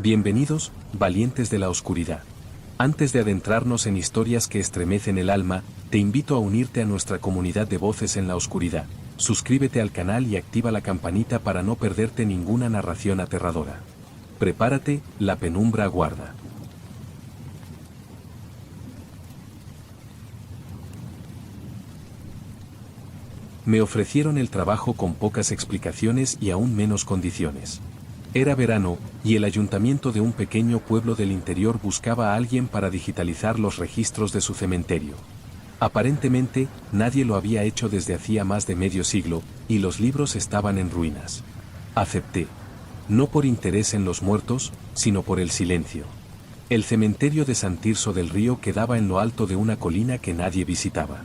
Bienvenidos, valientes de la oscuridad. Antes de adentrarnos en historias que estremecen el alma, te invito a unirte a nuestra comunidad de voces en la oscuridad. Suscríbete al canal y activa la campanita para no perderte ninguna narración aterradora. Prepárate, la penumbra aguarda. Me ofrecieron el trabajo con pocas explicaciones y aún menos condiciones. Era verano, y el ayuntamiento de un pequeño pueblo del interior buscaba a alguien para digitalizar los registros de su cementerio. Aparentemente, nadie lo había hecho desde hacía más de medio siglo, y los libros estaban en ruinas. Acepté. No por interés en los muertos, sino por el silencio. El cementerio de San Tirso del Río quedaba en lo alto de una colina que nadie visitaba.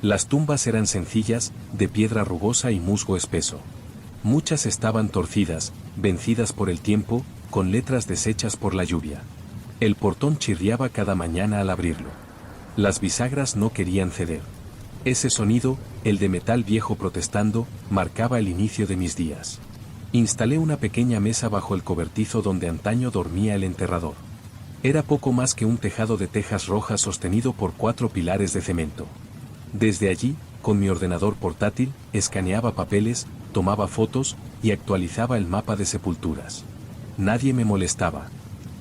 Las tumbas eran sencillas, de piedra rugosa y musgo espeso. Muchas estaban torcidas, vencidas por el tiempo, con letras deshechas por la lluvia. El portón chirriaba cada mañana al abrirlo. Las bisagras no querían ceder. Ese sonido, el de metal viejo protestando, marcaba el inicio de mis días. Instalé una pequeña mesa bajo el cobertizo donde antaño dormía el enterrador. Era poco más que un tejado de tejas rojas sostenido por 4 pilares de cemento. Desde allí, con mi ordenador portátil, escaneaba papeles, tomaba fotos y actualizaba el mapa de sepulturas. Nadie me molestaba.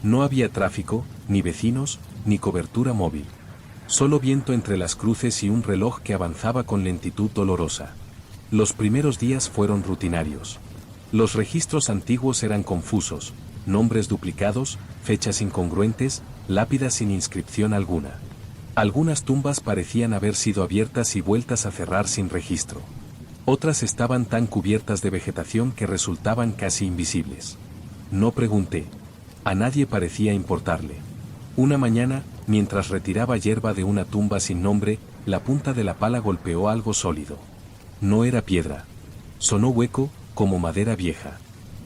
No había tráfico, ni vecinos, ni cobertura móvil. Solo viento entre las cruces y un reloj que avanzaba con lentitud dolorosa. Los primeros días fueron rutinarios. Los registros antiguos eran confusos, nombres duplicados, fechas incongruentes, lápidas sin inscripción alguna. Algunas tumbas parecían haber sido abiertas y vueltas a cerrar sin registro. Otras estaban tan cubiertas de vegetación que resultaban casi invisibles. No pregunté. A nadie parecía importarle. Una mañana, mientras retiraba hierba de una tumba sin nombre, la punta de la pala golpeó algo sólido. No era piedra. Sonó hueco, como madera vieja.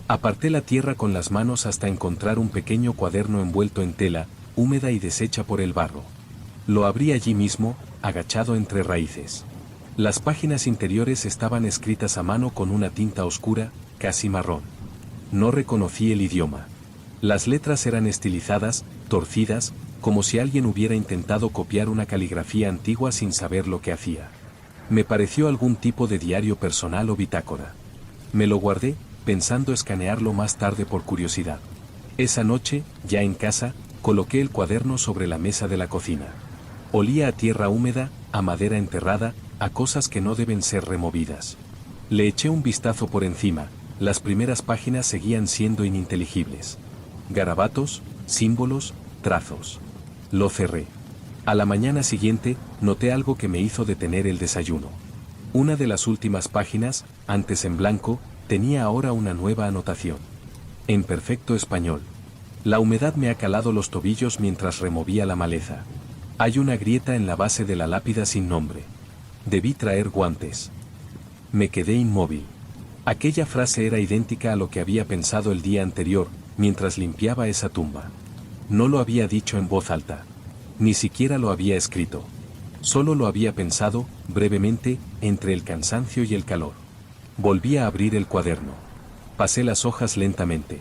Aparté la tierra con las manos hasta encontrar un pequeño cuaderno envuelto en tela, húmeda y deshecha por el barro. Lo abrí allí mismo, agachado entre raíces. Las páginas interiores estaban escritas a mano con una tinta oscura, casi marrón. No reconocí el idioma. Las letras eran estilizadas, torcidas, como si alguien hubiera intentado copiar una caligrafía antigua sin saber lo que hacía. Me pareció algún tipo de diario personal o bitácora. Me lo guardé, pensando escanearlo más tarde por curiosidad. Esa noche, ya en casa, coloqué el cuaderno sobre la mesa de la cocina. Olía a tierra húmeda, a madera enterrada, a cosas que no deben ser removidas. Le eché un vistazo por encima, las primeras páginas seguían siendo ininteligibles. Garabatos, símbolos, trazos. Lo cerré. A la mañana siguiente, noté algo que me hizo detener el desayuno. Una de las últimas páginas, antes en blanco, tenía ahora una nueva anotación. En perfecto español. La humedad me ha calado los tobillos mientras removía la maleza. Hay una grieta en la base de la lápida sin nombre. Debí traer guantes. Me quedé inmóvil. Aquella frase era idéntica a lo que había pensado el día anterior, mientras limpiaba esa tumba. No lo había dicho en voz alta. Ni siquiera lo había escrito. Solo lo había pensado, brevemente, entre el cansancio y el calor. Volví a abrir el cuaderno. Pasé las hojas lentamente.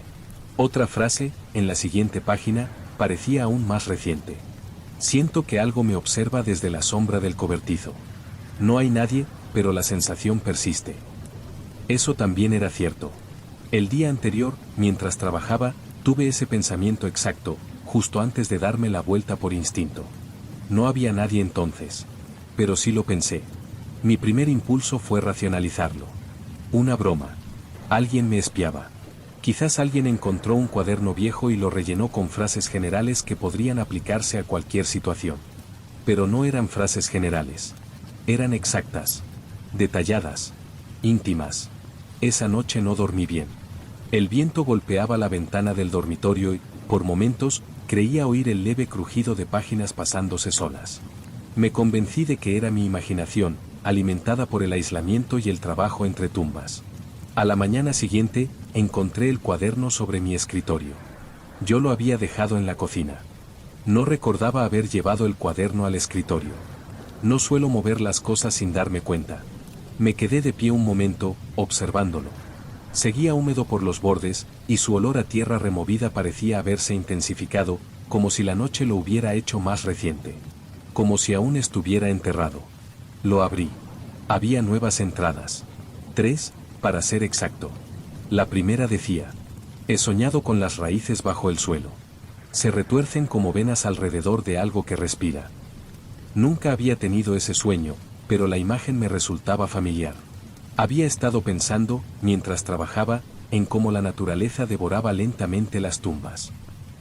Otra frase, en la siguiente página, parecía aún más reciente. Siento que algo me observa desde la sombra del cobertizo. No hay nadie, pero la sensación persiste. Eso también era cierto. El día anterior, mientras trabajaba, tuve ese pensamiento exacto, justo antes de darme la vuelta por instinto. No había nadie entonces. Pero sí lo pensé. Mi primer impulso fue racionalizarlo. Una broma. Alguien me espiaba. Quizás alguien encontró un cuaderno viejo y lo rellenó con frases generales que podrían aplicarse a cualquier situación. Pero no eran frases generales. Eran exactas. Detalladas. Íntimas. Esa noche no dormí bien. El viento golpeaba la ventana del dormitorio y, por momentos, creía oír el leve crujido de páginas pasándose solas. Me convencí de que era mi imaginación, alimentada por el aislamiento y el trabajo entre tumbas. A la mañana siguiente, encontré el cuaderno sobre mi escritorio. Yo lo había dejado en la cocina. No recordaba haber llevado el cuaderno al escritorio. No suelo mover las cosas sin darme cuenta. Me quedé de pie un momento, observándolo. Seguía húmedo por los bordes, y su olor a tierra removida parecía haberse intensificado, como si la noche lo hubiera hecho más reciente. Como si aún estuviera enterrado. Lo abrí. Había nuevas entradas. 3, para ser exacto. La primera decía: he soñado con las raíces bajo el suelo. Se retuercen como venas alrededor de algo que respira. Nunca había tenido ese sueño, pero la imagen me resultaba familiar. Había estado pensando, mientras trabajaba, en cómo la naturaleza devoraba lentamente las tumbas.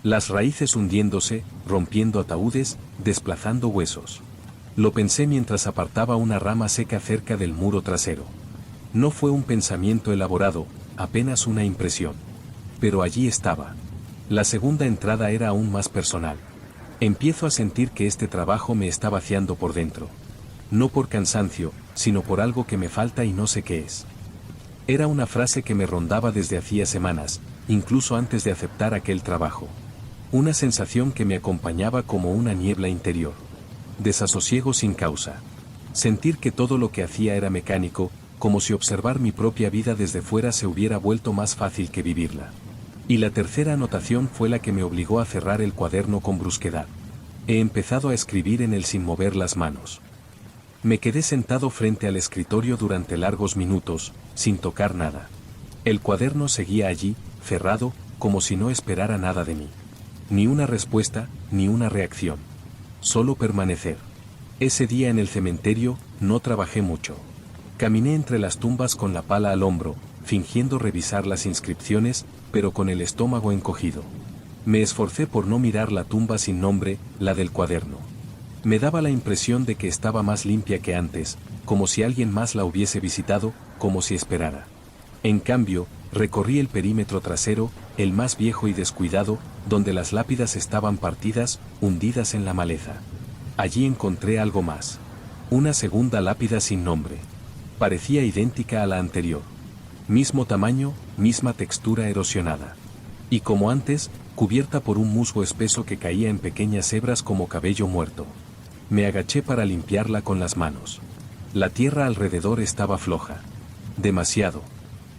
Las raíces hundiéndose, rompiendo ataúdes, desplazando huesos. Lo pensé mientras apartaba una rama seca cerca del muro trasero. No fue un pensamiento elaborado, apenas una impresión. Pero allí estaba. La segunda entrada era aún más personal. Empiezo a sentir que este trabajo me está vaciando por dentro. No por cansancio, sino por algo que me falta y no sé qué es. Era una frase que me rondaba desde hacía semanas, incluso antes de aceptar aquel trabajo. Una sensación que me acompañaba como una niebla interior. Desasosiego sin causa. Sentir que todo lo que hacía era mecánico, como si observar mi propia vida desde fuera se hubiera vuelto más fácil que vivirla. Y la tercera anotación fue la que me obligó a cerrar el cuaderno con brusquedad. He empezado a escribir en él sin mover las manos. Me quedé sentado frente al escritorio durante largos minutos, sin tocar nada. El cuaderno seguía allí, cerrado, como si no esperara nada de mí. Ni una respuesta, ni una reacción. Solo permanecer. Ese día en el cementerio, no trabajé mucho. Caminé entre las tumbas con la pala al hombro, fingiendo revisar las inscripciones, pero con el estómago encogido. Me esforcé por no mirar la tumba sin nombre, la del cuaderno. Me daba la impresión de que estaba más limpia que antes, como si alguien más la hubiese visitado, como si esperara. En cambio, recorrí el perímetro trasero, el más viejo y descuidado, donde las lápidas estaban partidas, hundidas en la maleza. Allí encontré algo más. Una segunda lápida sin nombre. Parecía idéntica a la anterior. Mismo tamaño, misma textura erosionada. Y como antes, cubierta por un musgo espeso que caía en pequeñas hebras como cabello muerto. Me agaché para limpiarla con las manos. La tierra alrededor estaba floja. Demasiado.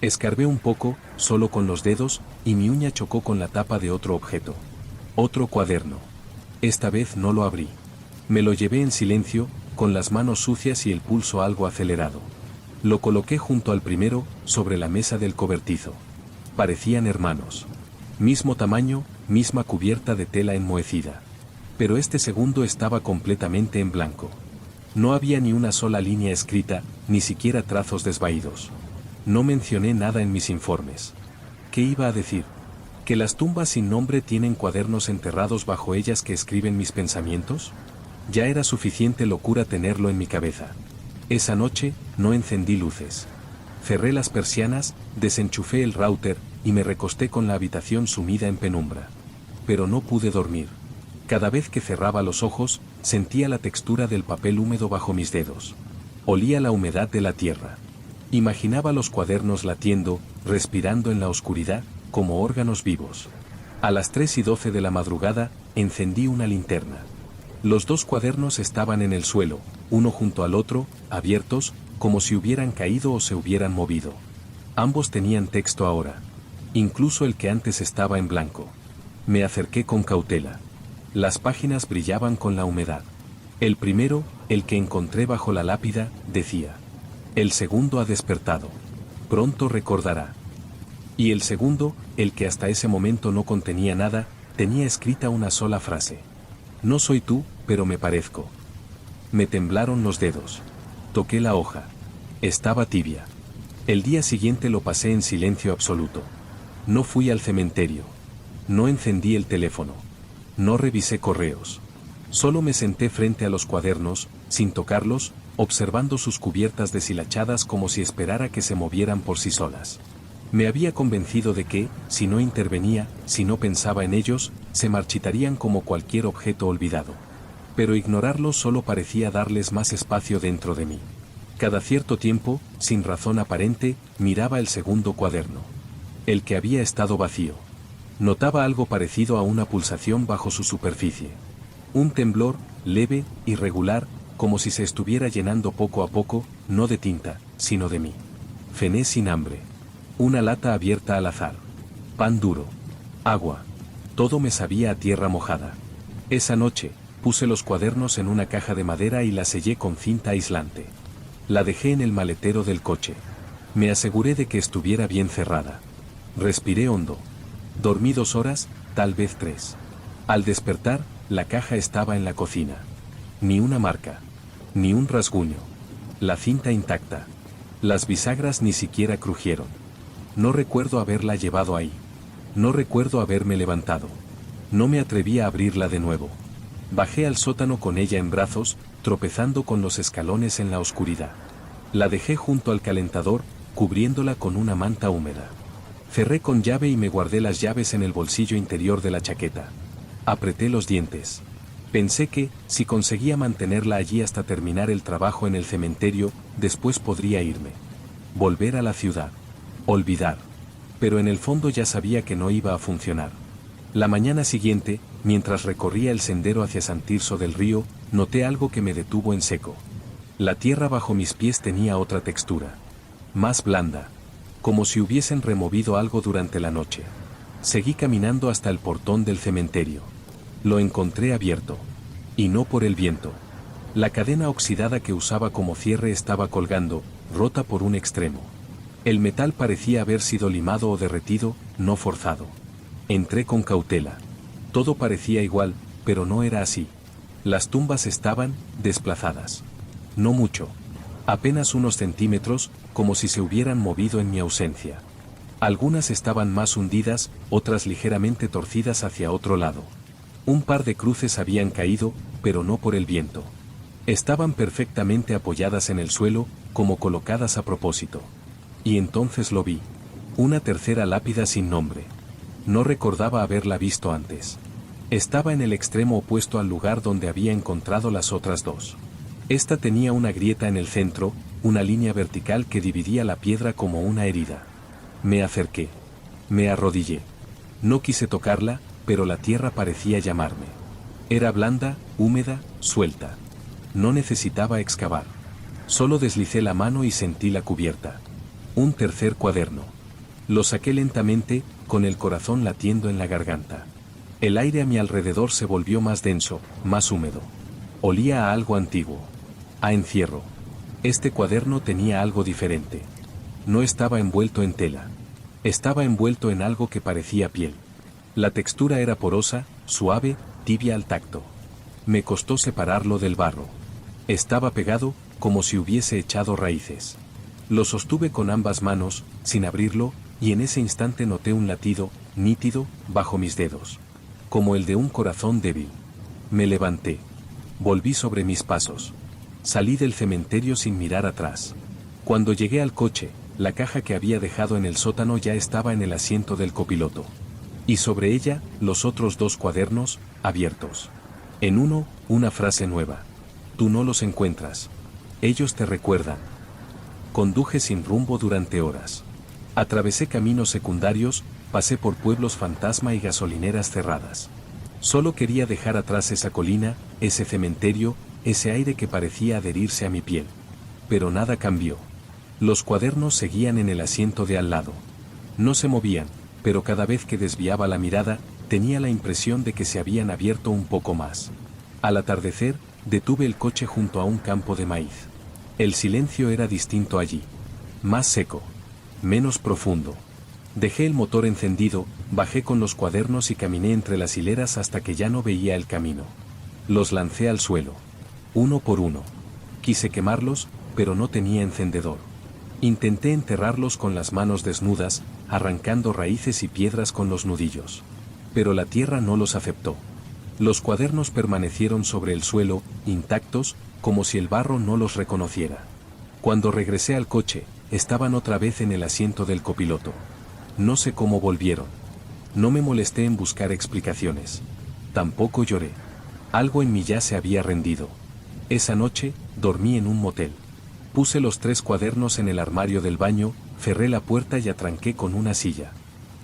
Escarbé un poco, solo con los dedos, y mi uña chocó con la tapa de otro objeto. Otro cuaderno. Esta vez no lo abrí. Me lo llevé en silencio, con las manos sucias y el pulso algo acelerado. Lo coloqué junto al primero, sobre la mesa del cobertizo. Parecían hermanos. Mismo tamaño, misma cubierta de tela enmohecida. Pero este segundo estaba completamente en blanco. No había ni una sola línea escrita, ni siquiera trazos desvaídos. No mencioné nada en mis informes. ¿Qué iba a decir? ¿Que las tumbas sin nombre tienen cuadernos enterrados bajo ellas que escriben mis pensamientos? Ya era suficiente locura tenerlo en mi cabeza. Esa noche, no encendí luces. Cerré las persianas, desenchufé el router, y me recosté con la habitación sumida en penumbra. Pero no pude dormir. Cada vez que cerraba los ojos, sentía la textura del papel húmedo bajo mis dedos. Olía la humedad de la tierra. Imaginaba los cuadernos latiendo, respirando en la oscuridad, como órganos vivos. A las 3:12 de la madrugada, encendí una linterna. Los dos cuadernos estaban en el suelo, uno junto al otro, abiertos, como si hubieran caído o se hubieran movido. Ambos tenían texto ahora. Incluso el que antes estaba en blanco. Me acerqué con cautela. Las páginas brillaban con la humedad. El primero, el que encontré bajo la lápida, decía: el segundo ha despertado. Pronto recordará. Y el segundo, el que hasta ese momento no contenía nada, tenía escrita una sola frase. No soy tú, pero me parezco. Me temblaron los dedos. Toqué la hoja. Estaba tibia. El día siguiente lo pasé en silencio absoluto. No fui al cementerio. No encendí el teléfono. No revisé correos. Solo me senté frente a los cuadernos, sin tocarlos, observando sus cubiertas deshilachadas como si esperara que se movieran por sí solas. Me había convencido de que, si no intervenía, si no pensaba en ellos, se marchitarían como cualquier objeto olvidado. Pero ignorarlos solo parecía darles más espacio dentro de mí. Cada cierto tiempo, sin razón aparente, miraba el segundo cuaderno. El que había estado vacío. Notaba algo parecido a una pulsación bajo su superficie. Un temblor, leve, irregular, como si se estuviera llenando poco a poco, no de tinta, sino de mí. Cené sin hambre. Una lata abierta al azar. Pan duro. Agua. Todo me sabía a tierra mojada. Esa noche, puse los cuadernos en una caja de madera y la sellé con cinta aislante. La dejé en el maletero del coche. Me aseguré de que estuviera bien cerrada. Respiré hondo. Dormí 2 horas, tal vez 3. Al despertar, la caja estaba en la cocina. Ni una marca. Ni un rasguño. La cinta intacta. Las bisagras ni siquiera crujieron. No recuerdo haberla llevado ahí. No recuerdo haberme levantado. No me atreví a abrirla de nuevo. Bajé al sótano con ella en brazos, tropezando con los escalones en la oscuridad. La dejé junto al calentador, cubriéndola con una manta húmeda. Cerré con llave y me guardé las llaves en el bolsillo interior de la chaqueta. Apreté los dientes. Pensé que, si conseguía mantenerla allí hasta terminar el trabajo en el cementerio, después podría irme. Volver a la ciudad. Olvidar. Pero en el fondo ya sabía que no iba a funcionar. La mañana siguiente, mientras recorría el sendero hacia San Tirso del Río, noté algo que me detuvo en seco. La tierra bajo mis pies tenía otra textura. Más blanda. Como si hubiesen removido algo durante la noche. Seguí caminando hasta el portón del cementerio. Lo encontré abierto. Y no por el viento. La cadena oxidada que usaba como cierre estaba colgando, rota por un extremo. El metal parecía haber sido limado o derretido, no forzado. Entré con cautela. Todo parecía igual, pero no era así. Las tumbas estaban desplazadas. No mucho. Apenas unos centímetros, como si se hubieran movido en mi ausencia. Algunas estaban más hundidas, otras ligeramente torcidas hacia otro lado. Un par de cruces habían caído, pero no por el viento. Estaban perfectamente apoyadas en el suelo, como colocadas a propósito. Y entonces lo vi. Una tercera lápida sin nombre. No recordaba haberla visto antes. Estaba en el extremo opuesto al lugar donde había encontrado las otras 2. Esta tenía una grieta en el centro, una línea vertical que dividía la piedra como una herida. Me acerqué. Me arrodillé. No quise tocarla, pero la tierra parecía llamarme. Era blanda, húmeda, suelta. No necesitaba excavar. Solo deslicé la mano y sentí la cubierta. Un tercer cuaderno. Lo saqué lentamente, con el corazón latiendo en la garganta. El aire a mi alrededor se volvió más denso, más húmedo. Olía a algo antiguo. A encierro. Este cuaderno tenía algo diferente. No estaba envuelto en tela. Estaba envuelto en algo que parecía piel. La textura era porosa, suave, tibia al tacto. Me costó separarlo del barro. Estaba pegado, como si hubiese echado raíces. Lo sostuve con ambas manos, sin abrirlo, y en ese instante noté un latido, nítido, bajo mis dedos. Como el de un corazón débil. Me levanté. Volví sobre mis pasos. Salí del cementerio sin mirar atrás. Cuando llegué al coche, la caja que había dejado en el sótano ya estaba en el asiento del copiloto. Y sobre ella, los otros 2 cuadernos, abiertos. En uno, una frase nueva. Tú no los encuentras. Ellos te recuerdan. Conduje sin rumbo durante horas. Atravesé caminos secundarios, pasé por pueblos fantasma y gasolineras cerradas. Solo quería dejar atrás esa colina, ese cementerio, ese aire que parecía adherirse a mi piel. Pero nada cambió. Los cuadernos seguían en el asiento de al lado. No se movían, pero cada vez que desviaba la mirada, tenía la impresión de que se habían abierto un poco más. Al atardecer, detuve el coche junto a un campo de maíz. El silencio era distinto allí. Más seco. Menos profundo. Dejé el motor encendido, bajé con los cuadernos y caminé entre las hileras hasta que ya no veía el camino. Los lancé al suelo. Uno por uno. Quise quemarlos, pero no tenía encendedor. Intenté enterrarlos con las manos desnudas, arrancando raíces y piedras con los nudillos. Pero la tierra no los aceptó. Los cuadernos permanecieron sobre el suelo, intactos, como si el barro no los reconociera. Cuando regresé al coche, estaban otra vez en el asiento del copiloto. No sé cómo volvieron. No me molesté en buscar explicaciones. Tampoco lloré. Algo en mí ya se había rendido. Esa noche, dormí en un motel. Puse los 3 cuadernos en el armario del baño, cerré la puerta y atranqué con una silla.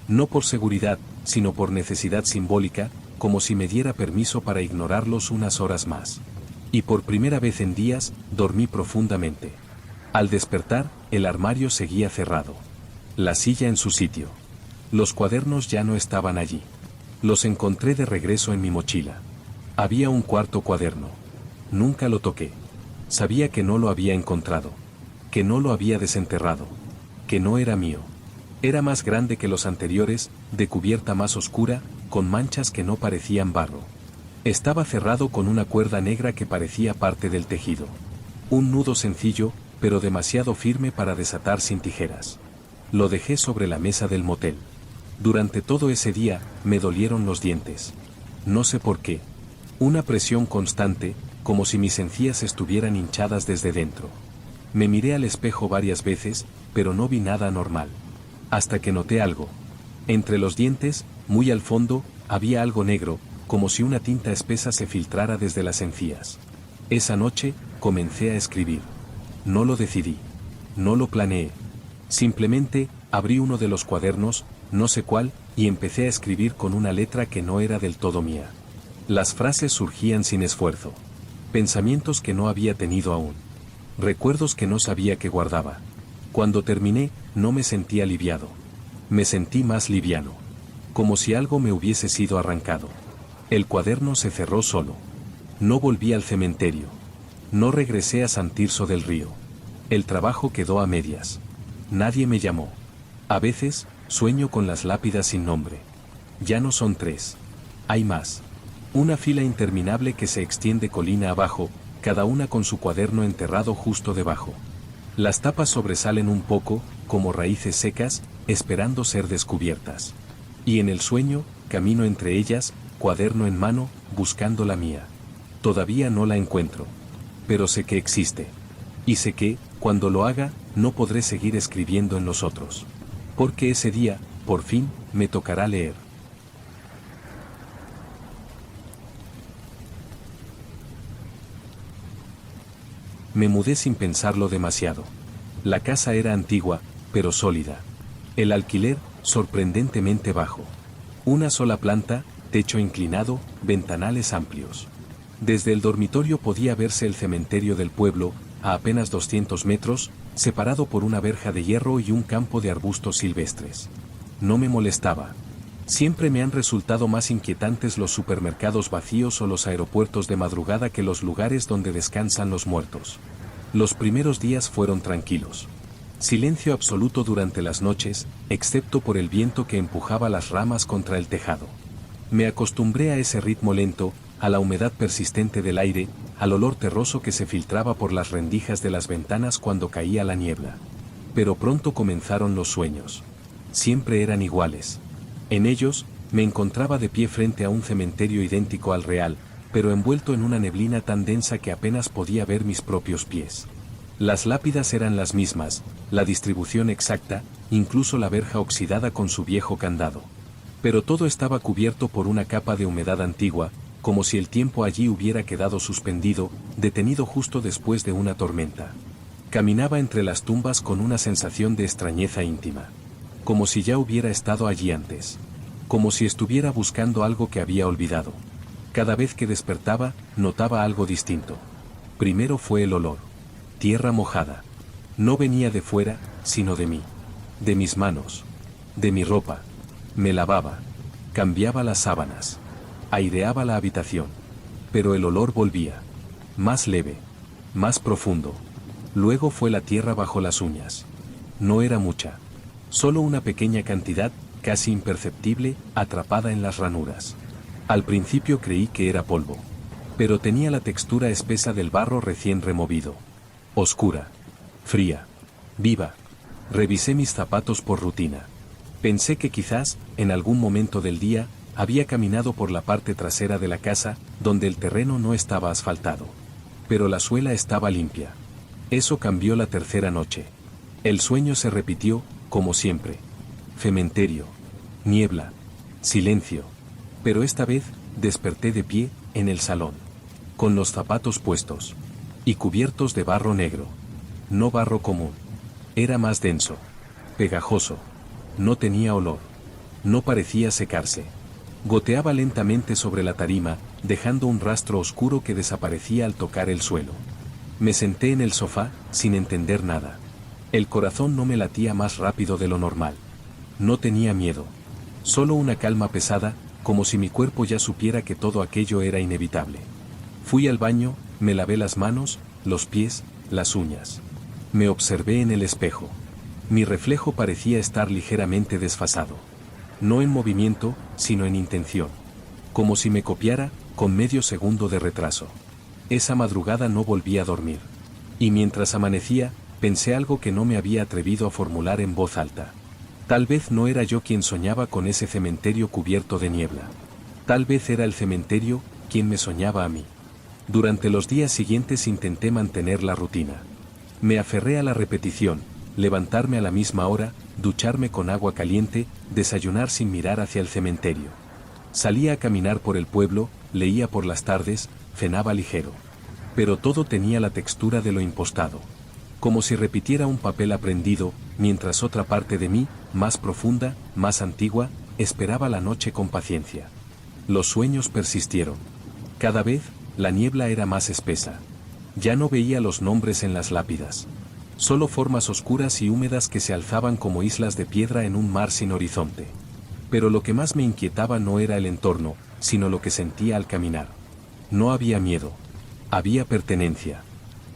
No por seguridad, sino por necesidad simbólica, como si me diera permiso para ignorarlos unas horas más. Y por primera vez en días, dormí profundamente. Al despertar, el armario seguía cerrado. La silla en su sitio. Los cuadernos ya no estaban allí. Los encontré de regreso en mi mochila. Había un cuarto cuaderno. Nunca lo toqué. Sabía que no lo había encontrado. Que no lo había desenterrado. Que no era mío. Era más grande que los anteriores, de cubierta más oscura, con manchas que no parecían barro. Estaba cerrado con una cuerda negra que parecía parte del tejido. Un nudo sencillo, pero demasiado firme para desatar sin tijeras. Lo dejé sobre la mesa del motel. Durante todo ese día, me dolieron los dientes. No sé por qué. Una presión constante, como si mis encías estuvieran hinchadas desde dentro. Me miré al espejo varias veces, pero no vi nada anormal. Hasta que noté algo. Entre los dientes, muy al fondo, había algo negro, como si una tinta espesa se filtrara desde las encías. Esa noche, comencé a escribir. No lo decidí. No lo planeé. Simplemente, abrí uno de los cuadernos, no sé cuál, y empecé a escribir con una letra que no era del todo mía. Las frases surgían sin esfuerzo. Pensamientos que no había tenido aún. Recuerdos que no sabía que guardaba. Cuando terminé, no me sentí aliviado. Me sentí más liviano. Como si algo me hubiese sido arrancado. El cuaderno se cerró solo. No volví al cementerio. No regresé a San Tirso del Río. El trabajo quedó a medias. Nadie me llamó. A veces, sueño con las lápidas sin nombre. Ya no son 3. Hay más. Una fila interminable que se extiende colina abajo, cada una con su cuaderno enterrado justo debajo. Las tapas sobresalen un poco, como raíces secas, esperando ser descubiertas. Y en el sueño, camino entre ellas, cuaderno en mano, buscando la mía. Todavía no la encuentro. Pero sé que existe. Y sé que, cuando lo haga, no podré seguir escribiendo en los otros. Porque ese día, por fin, me tocará leer. Me mudé sin pensarlo demasiado. La casa era antigua, pero sólida. El alquiler, sorprendentemente bajo. Una sola planta, techo inclinado, ventanales amplios. Desde el dormitorio podía verse el cementerio del pueblo, a apenas 200 metros, separado por una verja de hierro y un campo de arbustos silvestres. No me molestaba. Siempre me han resultado más inquietantes los supermercados vacíos o los aeropuertos de madrugada que los lugares donde descansan los muertos. Los primeros días fueron tranquilos. Silencio absoluto durante las noches, excepto por el viento que empujaba las ramas contra el tejado. Me acostumbré a ese ritmo lento, a la humedad persistente del aire, al olor terroso que se filtraba por las rendijas de las ventanas cuando caía la niebla. Pero pronto comenzaron los sueños. Siempre eran iguales. En ellos, me encontraba de pie frente a un cementerio idéntico al real, pero envuelto en una neblina tan densa que apenas podía ver mis propios pies. Las lápidas eran las mismas, la distribución exacta, incluso la verja oxidada con su viejo candado. Pero todo estaba cubierto por una capa de humedad antigua, como si el tiempo allí hubiera quedado suspendido, detenido justo después de una tormenta. Caminaba entre las tumbas con una sensación de extrañeza íntima. Como si ya hubiera estado allí antes. Como si estuviera buscando algo que había olvidado. Cada vez que despertaba, notaba algo distinto. Primero fue el olor. Tierra mojada. No venía de fuera, sino de mí. De mis manos. De mi ropa. Me lavaba. Cambiaba las sábanas. Aireaba la habitación. Pero el olor volvía. Más leve. Más profundo. Luego fue la tierra bajo las uñas. No era mucha. Solo una pequeña cantidad, casi imperceptible, atrapada en las ranuras. Al principio creí que era polvo. Pero tenía la textura espesa del barro recién removido. Oscura. Fría. Viva. Revisé mis zapatos por rutina. Pensé que quizás, en algún momento del día, había caminado por la parte trasera de la casa, donde el terreno no estaba asfaltado. Pero la suela estaba limpia. Eso cambió la tercera noche. El sueño se repitió, como siempre. Cementerio. Niebla. Silencio. Pero esta vez, desperté de pie, en el salón. Con los zapatos puestos. Y cubiertos de barro negro. No barro común. Era más denso. Pegajoso. No tenía olor. No parecía secarse. Goteaba lentamente sobre la tarima, dejando un rastro oscuro que desaparecía al tocar el suelo. Me senté en el sofá, sin entender nada. El corazón no me latía más rápido de lo normal. No tenía miedo. Solo una calma pesada, como si mi cuerpo ya supiera que todo aquello era inevitable. Fui al baño, me lavé las manos, los pies, las uñas. Me observé en el espejo. Mi reflejo parecía estar ligeramente desfasado. No en movimiento, sino en intención. Como si me copiara, con medio segundo de retraso. Esa madrugada no volví a dormir. Y mientras amanecía, pensé algo que no me había atrevido a formular en voz alta. Tal vez no era yo quien soñaba con ese cementerio cubierto de niebla. Tal vez era el cementerio quien me soñaba a mí. Durante los días siguientes intenté mantener la rutina. Me aferré a la repetición, levantarme a la misma hora, ducharme con agua caliente, desayunar sin mirar hacia el cementerio. Salía a caminar por el pueblo, leía por las tardes, cenaba ligero. Pero todo tenía la textura de lo impostado. Como si repitiera un papel aprendido, mientras otra parte de mí, más profunda, más antigua, esperaba la noche con paciencia. Los sueños persistieron. Cada vez, la niebla era más espesa. Ya no veía los nombres en las lápidas. Solo formas oscuras y húmedas que se alzaban como islas de piedra en un mar sin horizonte. Pero lo que más me inquietaba no era el entorno, sino lo que sentía al caminar. No había miedo. Había pertenencia.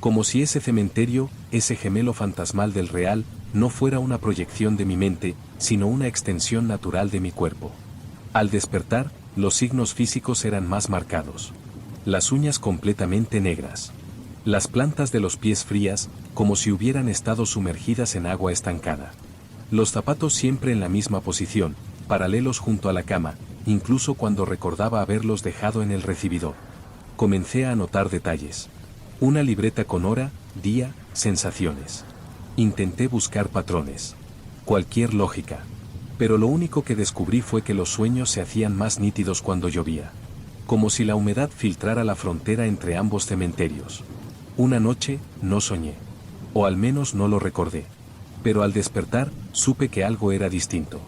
Como si ese cementerio, ese gemelo fantasmal del real, no fuera una proyección de mi mente, sino una extensión natural de mi cuerpo. Al despertar, los signos físicos eran más marcados. Las uñas completamente negras. Las plantas de los pies frías, como si hubieran estado sumergidas en agua estancada. Los zapatos siempre en la misma posición, paralelos junto a la cama, incluso cuando recordaba haberlos dejado en el recibidor. Comencé a anotar detalles. Una libreta con hora, día, sensaciones. Intenté buscar patrones. Cualquier lógica. Pero lo único que descubrí fue que los sueños se hacían más nítidos cuando llovía. Como si la humedad filtrara la frontera entre ambos cementerios. Una noche, no soñé. O al menos no lo recordé. Pero al despertar, supe que algo era distinto.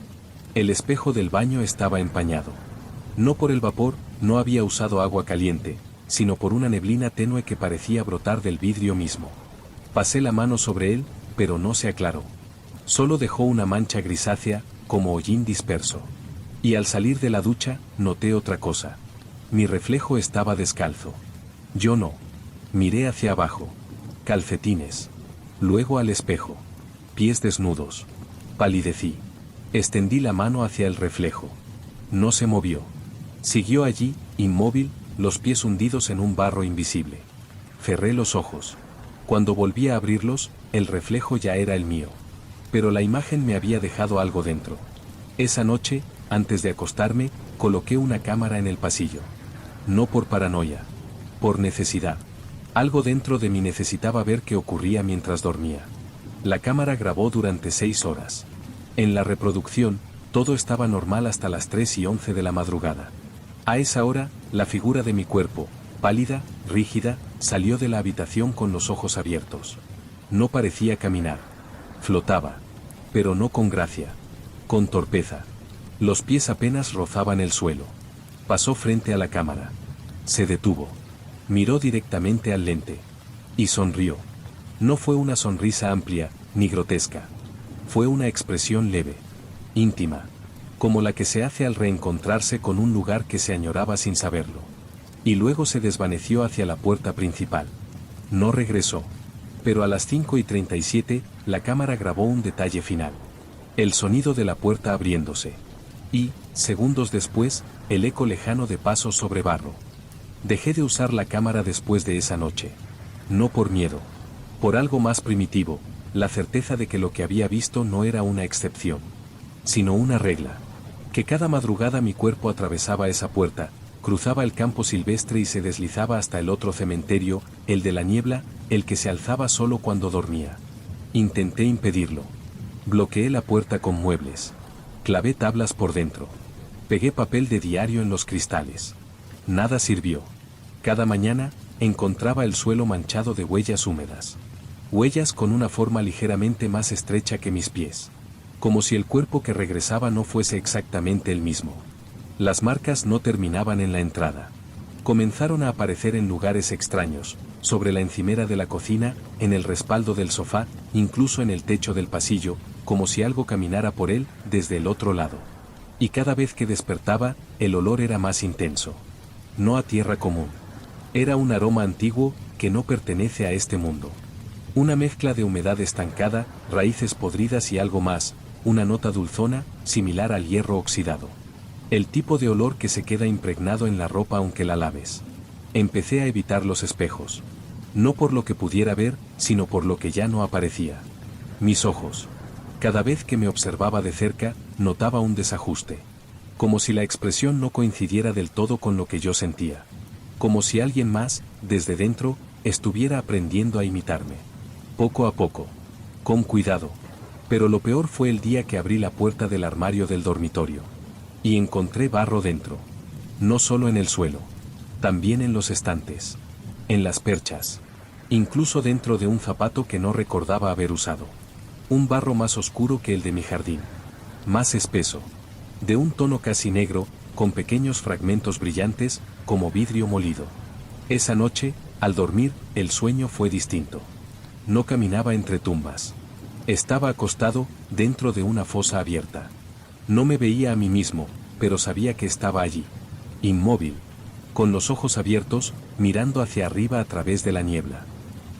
El espejo del baño estaba empañado. No por el vapor, no había usado agua caliente, sino por una neblina tenue que parecía brotar del vidrio mismo. Pasé la mano sobre él, pero no se aclaró. Solo dejó una mancha grisácea, como hollín disperso. Y al salir de la ducha, noté otra cosa. Mi reflejo estaba descalzo. Yo no. Miré hacia abajo. Calcetines. Luego al espejo. Pies desnudos. Palidecí. Extendí la mano hacia el reflejo. No se movió. Siguió allí, inmóvil, los pies hundidos en un barro invisible. Cerré los ojos. Cuando volví a abrirlos, el reflejo ya era el mío. Pero la imagen me había dejado algo dentro. Esa noche, antes de acostarme, coloqué una cámara en el pasillo. No por paranoia. Por necesidad. Algo dentro de mí necesitaba ver qué ocurría mientras dormía. La cámara grabó durante 6 horas. En la reproducción, todo estaba normal hasta las 3:11 de la madrugada. A esa hora, la figura de mi cuerpo, pálida, rígida, salió de la habitación con los ojos abiertos. No parecía caminar. Flotaba. Pero no con gracia. Con torpeza. Los pies apenas rozaban el suelo. Pasó frente a la cámara. Se detuvo. Miró directamente al lente. Y sonrió. No fue una sonrisa amplia, ni grotesca. Fue una expresión leve. Íntima. Como la que se hace al reencontrarse con un lugar que se añoraba sin saberlo. Y luego se desvaneció hacia la puerta principal. No regresó. Pero a las 5:37, la cámara grabó un detalle final. El sonido de la puerta abriéndose. Y, segundos después, el eco lejano de pasos sobre barro. Dejé de usar la cámara después de esa noche. No por miedo. Por algo más primitivo, la certeza de que lo que había visto no era una excepción, sino una regla. Que cada madrugada mi cuerpo atravesaba esa puerta, cruzaba el campo silvestre y se deslizaba hasta el otro cementerio, el de la niebla, el que se alzaba solo cuando dormía. Intenté impedirlo. Bloqueé la puerta con muebles. Clavé tablas por dentro. Pegué papel de diario en los cristales. Nada sirvió. Cada mañana, encontraba el suelo manchado de huellas húmedas. Huellas con una forma ligeramente más estrecha que mis pies. Como si el cuerpo que regresaba no fuese exactamente el mismo. Las marcas no terminaban en la entrada. Comenzaron a aparecer en lugares extraños, sobre la encimera de la cocina, en el respaldo del sofá, incluso en el techo del pasillo, como si algo caminara por él desde el otro lado. Y cada vez que despertaba, el olor era más intenso. No a tierra común. Era un aroma antiguo, que no pertenece a este mundo. Una mezcla de humedad estancada, raíces podridas y algo más, una nota dulzona, similar al hierro oxidado. El tipo de olor que se queda impregnado en la ropa aunque la laves. Empecé a evitar los espejos. No por lo que pudiera ver, sino por lo que ya no aparecía. Mis ojos. Cada vez que me observaba de cerca, notaba un desajuste. Como si la expresión no coincidiera del todo con lo que yo sentía. Como si alguien más, desde dentro, estuviera aprendiendo a imitarme. Poco a poco. Con cuidado. Pero lo peor fue el día que abrí la puerta del armario del dormitorio. Y encontré barro dentro. No solo en el suelo. También en los estantes. En las perchas. Incluso dentro de un zapato que no recordaba haber usado. Un barro más oscuro que el de mi jardín. Más espeso. De un tono casi negro, con pequeños fragmentos brillantes, como vidrio molido. Esa noche, al dormir, el sueño fue distinto. No caminaba entre tumbas. Estaba acostado, dentro de una fosa abierta. No me veía a mí mismo, pero sabía que estaba allí. Inmóvil. Con los ojos abiertos, mirando hacia arriba a través de la niebla.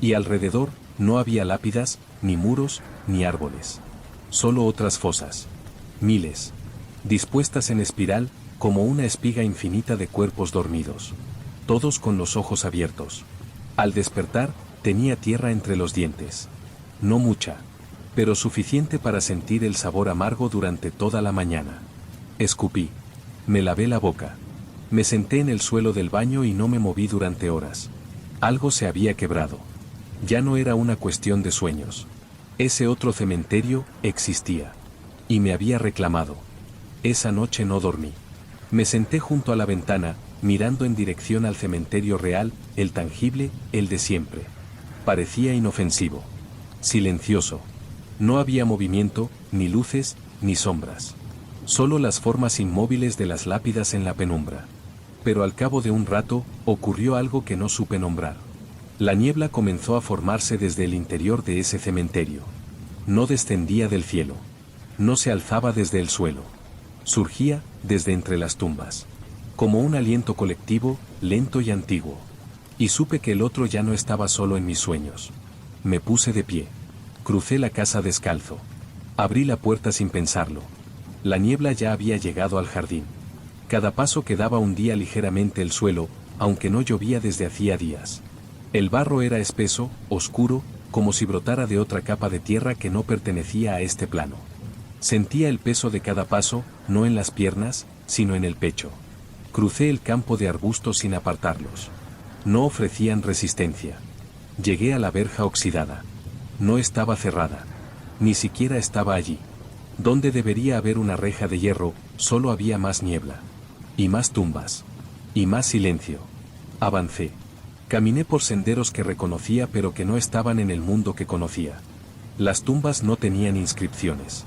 Y alrededor, no había lápidas, ni muros, ni árboles. Solo otras fosas. Miles. Dispuestas en espiral, como una espiga infinita de cuerpos dormidos. Todos con los ojos abiertos. Al despertar, tenía tierra entre los dientes. No mucha, pero suficiente para sentir el sabor amargo durante toda la mañana. Escupí. Me lavé la boca. Me senté en el suelo del baño y no me moví durante horas. Algo se había quebrado. Ya no era una cuestión de sueños. Ese otro cementerio existía. Y me había reclamado. Esa noche no dormí. Me senté junto a la ventana, mirando en dirección al cementerio real, el tangible, el de siempre. Parecía inofensivo. Silencioso. No había movimiento, ni luces, ni sombras. Solo las formas inmóviles de las lápidas en la penumbra. Pero al cabo de un rato, ocurrió algo que no supe nombrar. La niebla comenzó a formarse desde el interior de ese cementerio. No descendía del cielo. No se alzaba desde el suelo. Surgía, desde entre las tumbas. Como un aliento colectivo, lento y antiguo. Y supe que el otro ya no estaba solo en mis sueños. Me puse de pie. Crucé la casa descalzo. Abrí la puerta sin pensarlo. La niebla ya había llegado al jardín. Cada paso quedaba hundía ligeramente el suelo, aunque no llovía desde hacía días. El barro era espeso, oscuro, como si brotara de otra capa de tierra que no pertenecía a este plano. Sentía el peso de cada paso, no en las piernas, sino en el pecho. Crucé el campo de arbustos sin apartarlos. No ofrecían resistencia. Llegué a la verja oxidada. No estaba cerrada. Ni siquiera estaba allí. Donde debería haber una reja de hierro, solo había más niebla. Y más tumbas. Y más silencio. Avancé. Caminé por senderos que reconocía pero que no estaban en el mundo que conocía. Las tumbas no tenían inscripciones.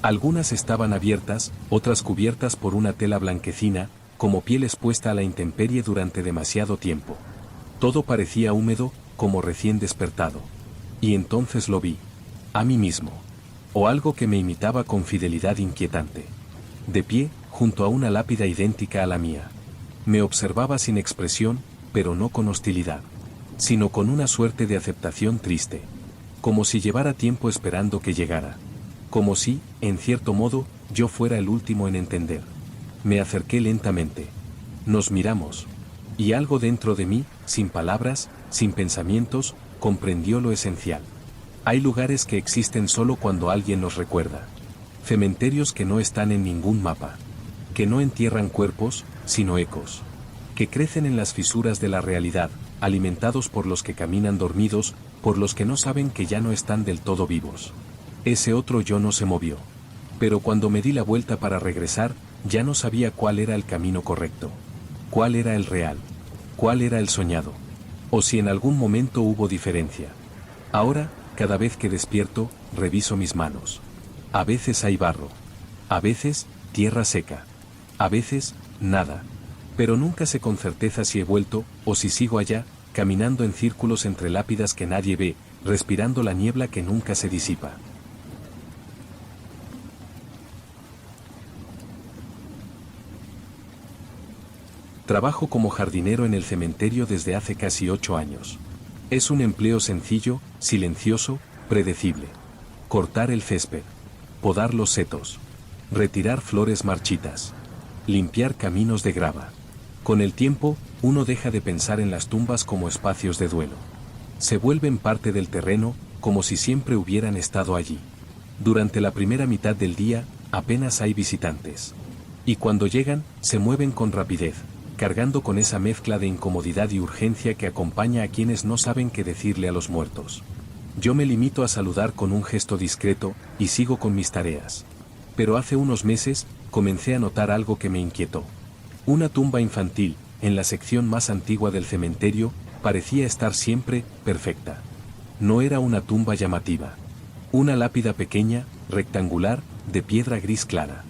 Algunas estaban abiertas, otras cubiertas por una tela blanquecina, como piel expuesta a la intemperie durante demasiado tiempo. Todo parecía húmedo, como recién despertado. Y entonces lo vi. A mí mismo. O algo que me imitaba con fidelidad inquietante. De pie, junto a una lápida idéntica a la mía. Me observaba sin expresión, pero no con hostilidad. Sino con una suerte de aceptación triste. Como si llevara tiempo esperando que llegara. Como si, en cierto modo, yo fuera el último en entender. Me acerqué lentamente. Nos miramos. Y algo dentro de mí, sin palabras, sin pensamientos, comprendió lo esencial. Hay lugares que existen solo cuando alguien los recuerda. Cementerios que no están en ningún mapa. Que no entierran cuerpos, sino ecos. Que crecen en las fisuras de la realidad, alimentados por los que caminan dormidos, por los que no saben que ya no están del todo vivos. Ese otro yo no se movió. Pero cuando me di la vuelta para regresar, ya no sabía cuál era el camino correcto. Cuál era el real. Cuál era el soñado. O si en algún momento hubo diferencia. Ahora, cada vez que despierto, reviso mis manos. A veces hay barro. A veces, tierra seca. A veces, nada. Pero nunca sé con certeza si he vuelto, o si sigo allá, caminando en círculos entre lápidas que nadie ve, respirando la niebla que nunca se disipa. Trabajo como jardinero en el cementerio desde hace casi 8 años. Es un empleo sencillo, silencioso, predecible. Cortar el césped, podar los setos, retirar flores marchitas, limpiar caminos de grava. Con el tiempo, uno deja de pensar en las tumbas como espacios de duelo. Se vuelven parte del terreno, como si siempre hubieran estado allí. Durante la primera mitad del día, apenas hay visitantes. Y cuando llegan, se mueven con rapidez, cargando con esa mezcla de incomodidad y urgencia que acompaña a quienes no saben qué decirle a los muertos. Yo me limito a saludar con un gesto discreto, y sigo con mis tareas. Pero hace unos meses, comencé a notar algo que me inquietó. Una tumba infantil, en la sección más antigua del cementerio, parecía estar siempre perfecta. No era una tumba llamativa. Una lápida pequeña, rectangular, de piedra gris clara.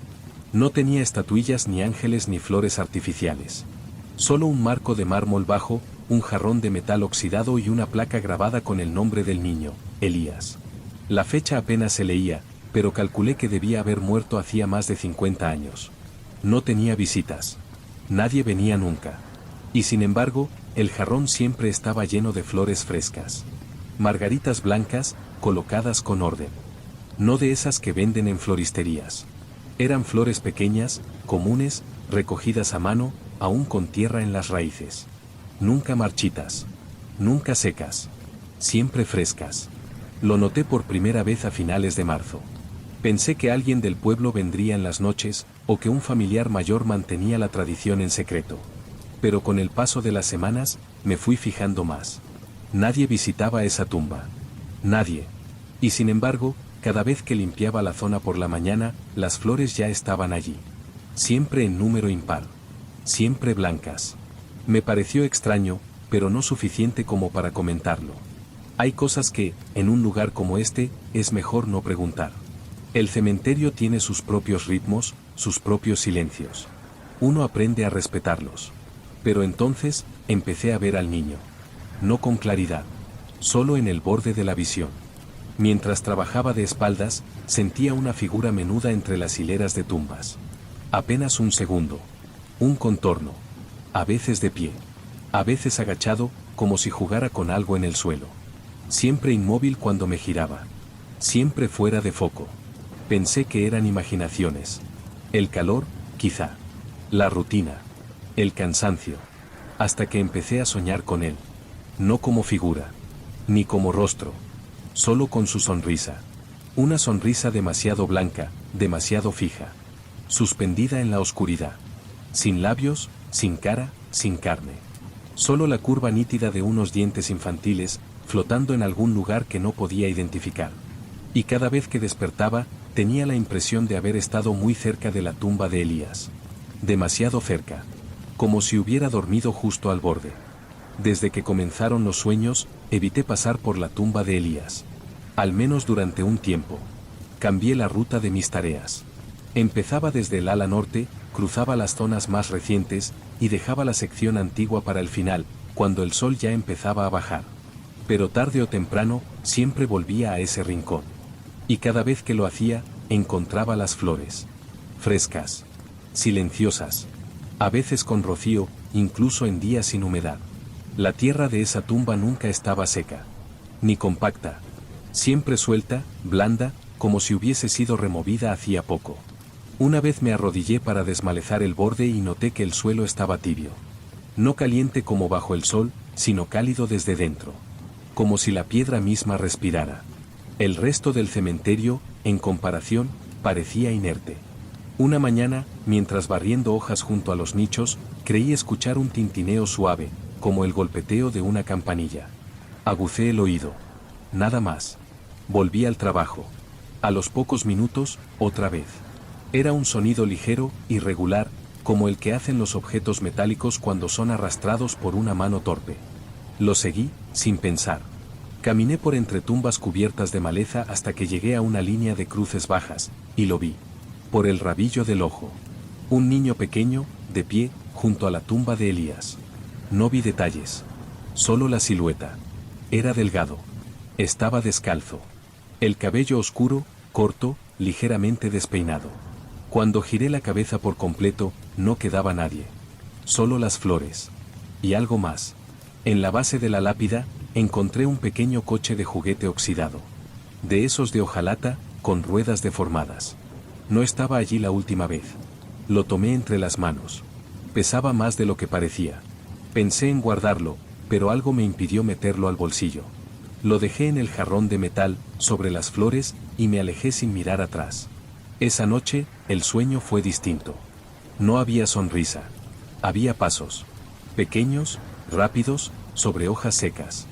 No tenía estatuillas ni ángeles ni flores artificiales. Solo un marco de mármol bajo, un jarrón de metal oxidado y una placa grabada con el nombre del niño, Elías. La fecha apenas se leía, pero calculé que debía haber muerto hacía más de 50 años. No tenía visitas. Nadie venía nunca. Y sin embargo, el jarrón siempre estaba lleno de flores frescas. Margaritas blancas, colocadas con orden. No de esas que venden en floristerías. Eran flores pequeñas, comunes, recogidas a mano, aún con tierra en las raíces. Nunca marchitas. Nunca secas. Siempre frescas. Lo noté por primera vez a finales de marzo. Pensé que alguien del pueblo vendría en las noches, o que un familiar mayor mantenía la tradición en secreto. Pero con el paso de las semanas, me fui fijando más. Nadie visitaba esa tumba. Nadie. Y sin embargo, cada vez que limpiaba la zona por la mañana, las flores ya estaban allí. Siempre en número impar. Siempre blancas. Me pareció extraño, pero no suficiente como para comentarlo. Hay cosas que, en un lugar como este, es mejor no preguntar. El cementerio tiene sus propios ritmos, sus propios silencios. Uno aprende a respetarlos. Pero entonces, empecé a ver al niño. No con claridad. Solo en el borde de la visión. Mientras trabajaba de espaldas, sentía una figura menuda entre las hileras de tumbas. Apenas un segundo. Un contorno. A veces de pie. A veces agachado, como si jugara con algo en el suelo. Siempre inmóvil cuando me giraba. Siempre fuera de foco. Pensé que eran imaginaciones. El calor, quizá. La rutina. El cansancio. Hasta que empecé a soñar con él. No como figura. Ni como rostro. Solo con su sonrisa. Una sonrisa demasiado blanca, demasiado fija. Suspendida en la oscuridad. Sin labios, sin cara, sin carne. Solo la curva nítida de unos dientes infantiles, flotando en algún lugar que no podía identificar. Y cada vez que despertaba, tenía la impresión de haber estado muy cerca de la tumba de Elías. Demasiado cerca. Como si hubiera dormido justo al borde. Desde que comenzaron los sueños, evité pasar por la tumba de Elías. Al menos durante un tiempo. Cambié la ruta de mis tareas. Empezaba desde el ala norte, cruzaba las zonas más recientes, y dejaba la sección antigua para el final, cuando el sol ya empezaba a bajar. Pero tarde o temprano, siempre volvía a ese rincón. Y cada vez que lo hacía, encontraba las flores. Frescas. Silenciosas. A veces con rocío, incluso en días sin humedad. La tierra de esa tumba nunca estaba seca. Ni compacta. Siempre suelta, blanda, como si hubiese sido removida hacía poco. Una vez me arrodillé para desmalezar el borde y noté que el suelo estaba tibio. No caliente como bajo el sol, sino cálido desde dentro. Como si la piedra misma respirara. El resto del cementerio, en comparación, parecía inerte. Una mañana, mientras barriendo hojas junto a los nichos, creí escuchar un tintineo suave, como el golpeteo de una campanilla. Agucé el oído. Nada más. Volví al trabajo. A los pocos minutos, otra vez. Era un sonido ligero, irregular, como el que hacen los objetos metálicos cuando son arrastrados por una mano torpe. Lo seguí, sin pensar. Caminé por entre tumbas cubiertas de maleza hasta que llegué a una línea de cruces bajas, y lo vi. Por el rabillo del ojo. Un niño pequeño, de pie, junto a la tumba de Elías. No vi detalles. Solo la silueta. Era delgado. Estaba descalzo. El cabello oscuro, corto, ligeramente despeinado. Cuando giré la cabeza por completo, no quedaba nadie. Solo las flores. Y algo más. En la base de la lápida, encontré un pequeño coche de juguete oxidado. De esos de hojalata, con ruedas deformadas. No estaba allí la última vez. Lo tomé entre las manos. Pesaba más de lo que parecía. Pensé en guardarlo, pero algo me impidió meterlo al bolsillo. Lo dejé en el jarrón de metal, sobre las flores, y me alejé sin mirar atrás. Esa noche, el sueño fue distinto. No había sonrisa. Había pasos. Pequeños, rápidos, sobre hojas secas.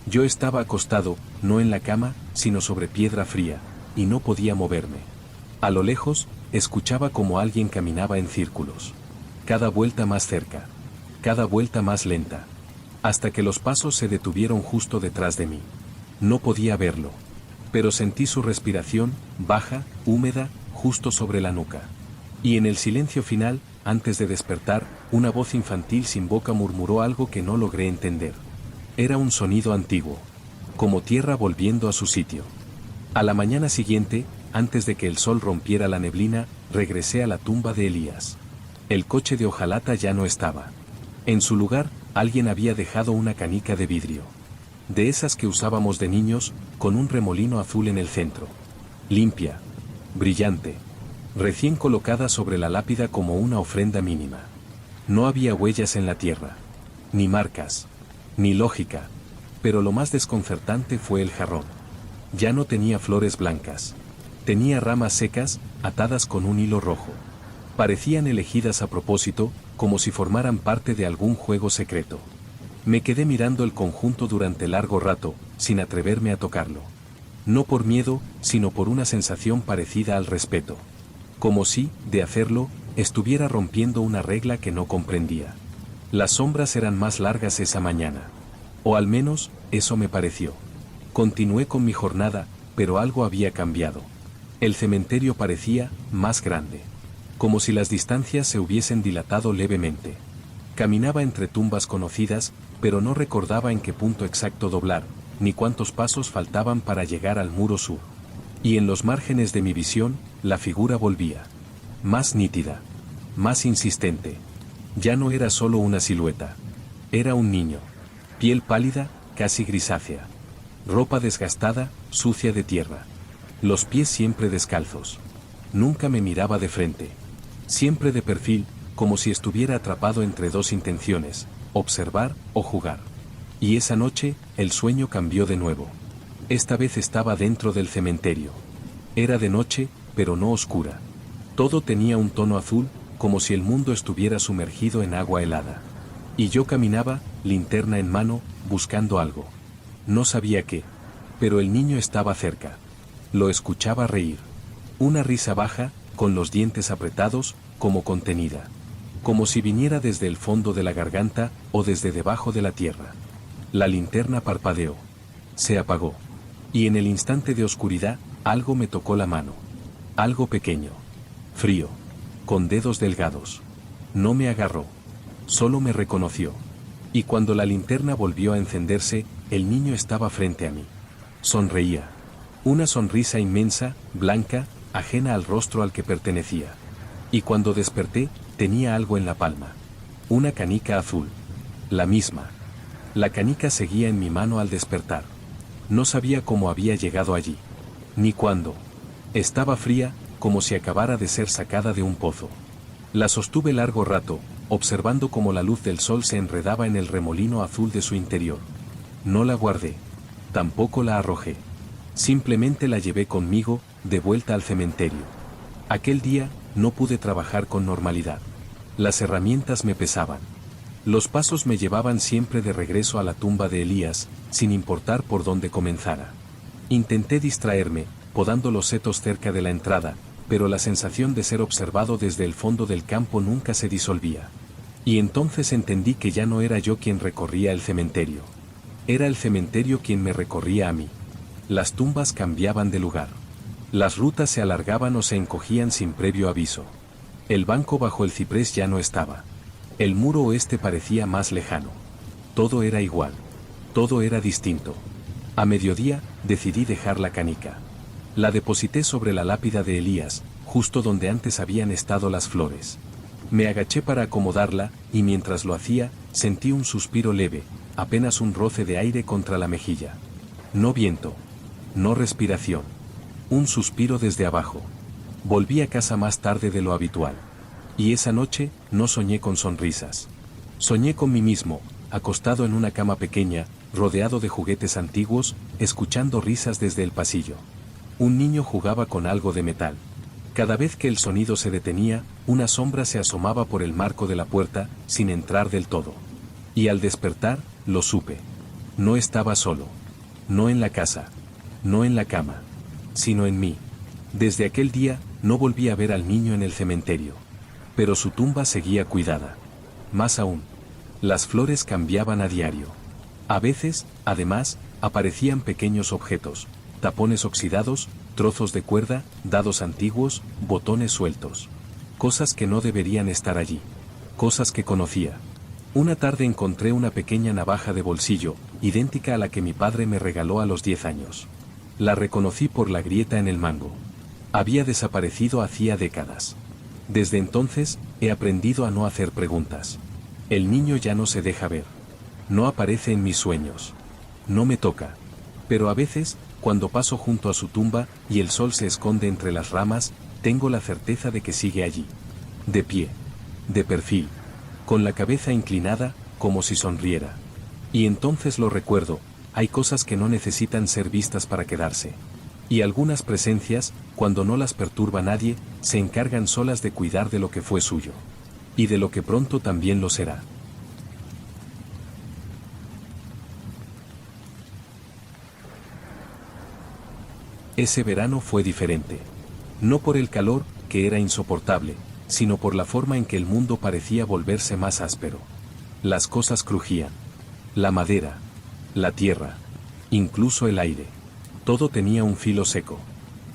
Yo estaba acostado, no en la cama, sino sobre piedra fría, y no podía moverme. A lo lejos, escuchaba como alguien caminaba en círculos. Cada vuelta más cerca. Cada vuelta más lenta. Hasta que los pasos se detuvieron justo detrás de mí. No podía verlo. Pero sentí su respiración, baja, húmeda, justo sobre la nuca. Y en el silencio final, antes de despertar, una voz infantil sin boca murmuró algo que no logré entender. Era un sonido antiguo. Como tierra volviendo a su sitio. A la mañana siguiente, antes de que el sol rompiera la neblina, regresé a la tumba de Elías. El coche de hojalata ya no estaba. En su lugar, alguien había dejado una canica de vidrio. De esas que usábamos de niños, con un remolino azul en el centro. Limpia. Brillante. Recién colocada sobre la lápida como una ofrenda mínima. No había huellas en la tierra. Ni marcas. Ni lógica. Pero lo más desconcertante fue el jarrón. Ya no tenía flores blancas. Tenía ramas secas, atadas con un hilo rojo. Parecían elegidas a propósito, como si formaran parte de algún juego secreto. Me quedé mirando el conjunto durante largo rato, sin atreverme a tocarlo. No por miedo, sino por una sensación parecida al respeto. Como si, de hacerlo, estuviera rompiendo una regla que no comprendía. Las sombras eran más largas esa mañana. O al menos, eso me pareció. Continué con mi jornada, pero algo había cambiado. El cementerio parecía más grande. Como si las distancias se hubiesen dilatado levemente. Caminaba entre tumbas conocidas, pero no recordaba en qué punto exacto doblar, ni cuántos pasos faltaban para llegar al muro sur. Y en los márgenes de mi visión, la figura volvía. Más nítida. Más insistente. Ya no era solo una silueta. Era un niño. Piel pálida, casi grisácea. Ropa desgastada, sucia de tierra. Los pies siempre descalzos. Nunca me miraba de frente. Siempre de perfil, como si estuviera atrapado entre dos intenciones, observar o jugar. Y esa noche, el sueño cambió de nuevo. Esta vez estaba dentro del cementerio. Era de noche, pero no oscura. Todo tenía un tono azul, como si el mundo estuviera sumergido en agua helada. Y yo caminaba, linterna en mano, buscando algo. No sabía qué. Pero el niño estaba cerca. Lo escuchaba reír. Una risa baja, con los dientes apretados, como contenida. Como si viniera desde el fondo de la garganta, o desde debajo de la tierra. La linterna parpadeó. Se apagó. Y en el instante de oscuridad, algo me tocó la mano. Algo pequeño. Frío. Con dedos delgados. No me agarró. Solo me reconoció. Y cuando la linterna volvió a encenderse, el niño estaba frente a mí. Sonreía. Una sonrisa inmensa, blanca, ajena al rostro al que pertenecía. Y cuando desperté, tenía algo en la palma. Una canica azul. La misma. La canica seguía en mi mano al despertar. No sabía cómo había llegado allí. Ni cuándo. Estaba fría, como si acabara de ser sacada de un pozo. La sostuve largo rato, observando cómo la luz del sol se enredaba en el remolino azul de su interior. No la guardé. Tampoco la arrojé. Simplemente la llevé conmigo, de vuelta al cementerio. Aquel día, no pude trabajar con normalidad. Las herramientas me pesaban. Los pasos me llevaban siempre de regreso a la tumba de Elías, sin importar por dónde comenzara. Intenté distraerme, podando los setos cerca de la entrada, pero la sensación de ser observado desde el fondo del campo nunca se disolvía. Y entonces entendí que ya no era yo quien recorría el cementerio. Era el cementerio quien me recorría a mí. Las tumbas cambiaban de lugar. Las rutas se alargaban o se encogían sin previo aviso. El banco bajo el ciprés ya no estaba. El muro oeste parecía más lejano. Todo era igual. Todo era distinto. A mediodía, decidí dejar la canica. La deposité sobre la lápida de Elías, justo donde antes habían estado las flores. Me agaché para acomodarla, y mientras lo hacía, sentí un suspiro leve, apenas un roce de aire contra la mejilla. No viento. No respiración. Un suspiro desde abajo. Volví a casa más tarde de lo habitual. Y esa noche, no soñé con sonrisas. Soñé con mí mismo, acostado en una cama pequeña, rodeado de juguetes antiguos, escuchando risas desde el pasillo. Un niño jugaba con algo de metal. Cada vez que el sonido se detenía, una sombra se asomaba por el marco de la puerta, sin entrar del todo. Y al despertar, lo supe. No estaba solo. No en la casa. No en la cama. Sino en mí. Desde aquel día, no volví a ver al niño en el cementerio. Pero su tumba seguía cuidada. Más aún. Las flores cambiaban a diario. A veces, además, aparecían pequeños objetos, tapones oxidados, trozos de cuerda, dados antiguos, botones sueltos. Cosas que no deberían estar allí. Cosas que conocía. Una tarde encontré una pequeña navaja de bolsillo, idéntica a la que mi padre me regaló a los 10 años. La reconocí por la grieta en el mango. Había desaparecido hacía décadas. Desde entonces, he aprendido a no hacer preguntas. El niño ya no se deja ver. No aparece en mis sueños. No me toca. Pero a veces, cuando paso junto a su tumba, y el sol se esconde entre las ramas, tengo la certeza de que sigue allí. De pie. De perfil. Con la cabeza inclinada, como si sonriera. Y entonces lo recuerdo, hay cosas que no necesitan ser vistas para quedarse. Y algunas presencias, cuando no las perturba nadie, se encargan solas de cuidar de lo que fue suyo. Y de lo que pronto también lo será. Ese verano fue diferente. No por el calor, que era insoportable, sino por la forma en que el mundo parecía volverse más áspero. Las cosas crujían. La madera, la tierra, incluso el aire. Todo tenía un filo seco.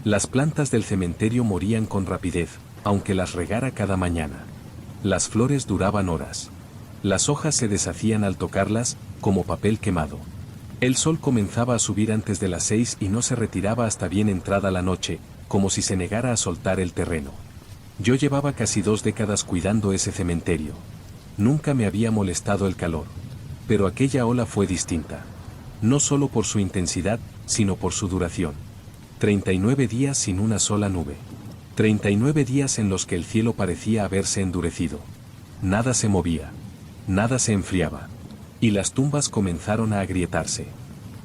Las plantas del cementerio morían con rapidez, aunque las regara cada mañana. Las flores duraban horas. Las hojas se deshacían al tocarlas, como papel quemado. El sol comenzaba a subir antes de las 6 y no se retiraba hasta bien entrada la noche, como si se negara a soltar el terreno. Yo llevaba casi 2 décadas cuidando ese cementerio. Nunca me había molestado el calor. Pero aquella ola fue distinta. No solo por su intensidad, sino por su duración. 39 días sin una sola nube. 39 días en los que el cielo parecía haberse endurecido. Nada se movía. Nada se enfriaba. Y las tumbas comenzaron a agrietarse.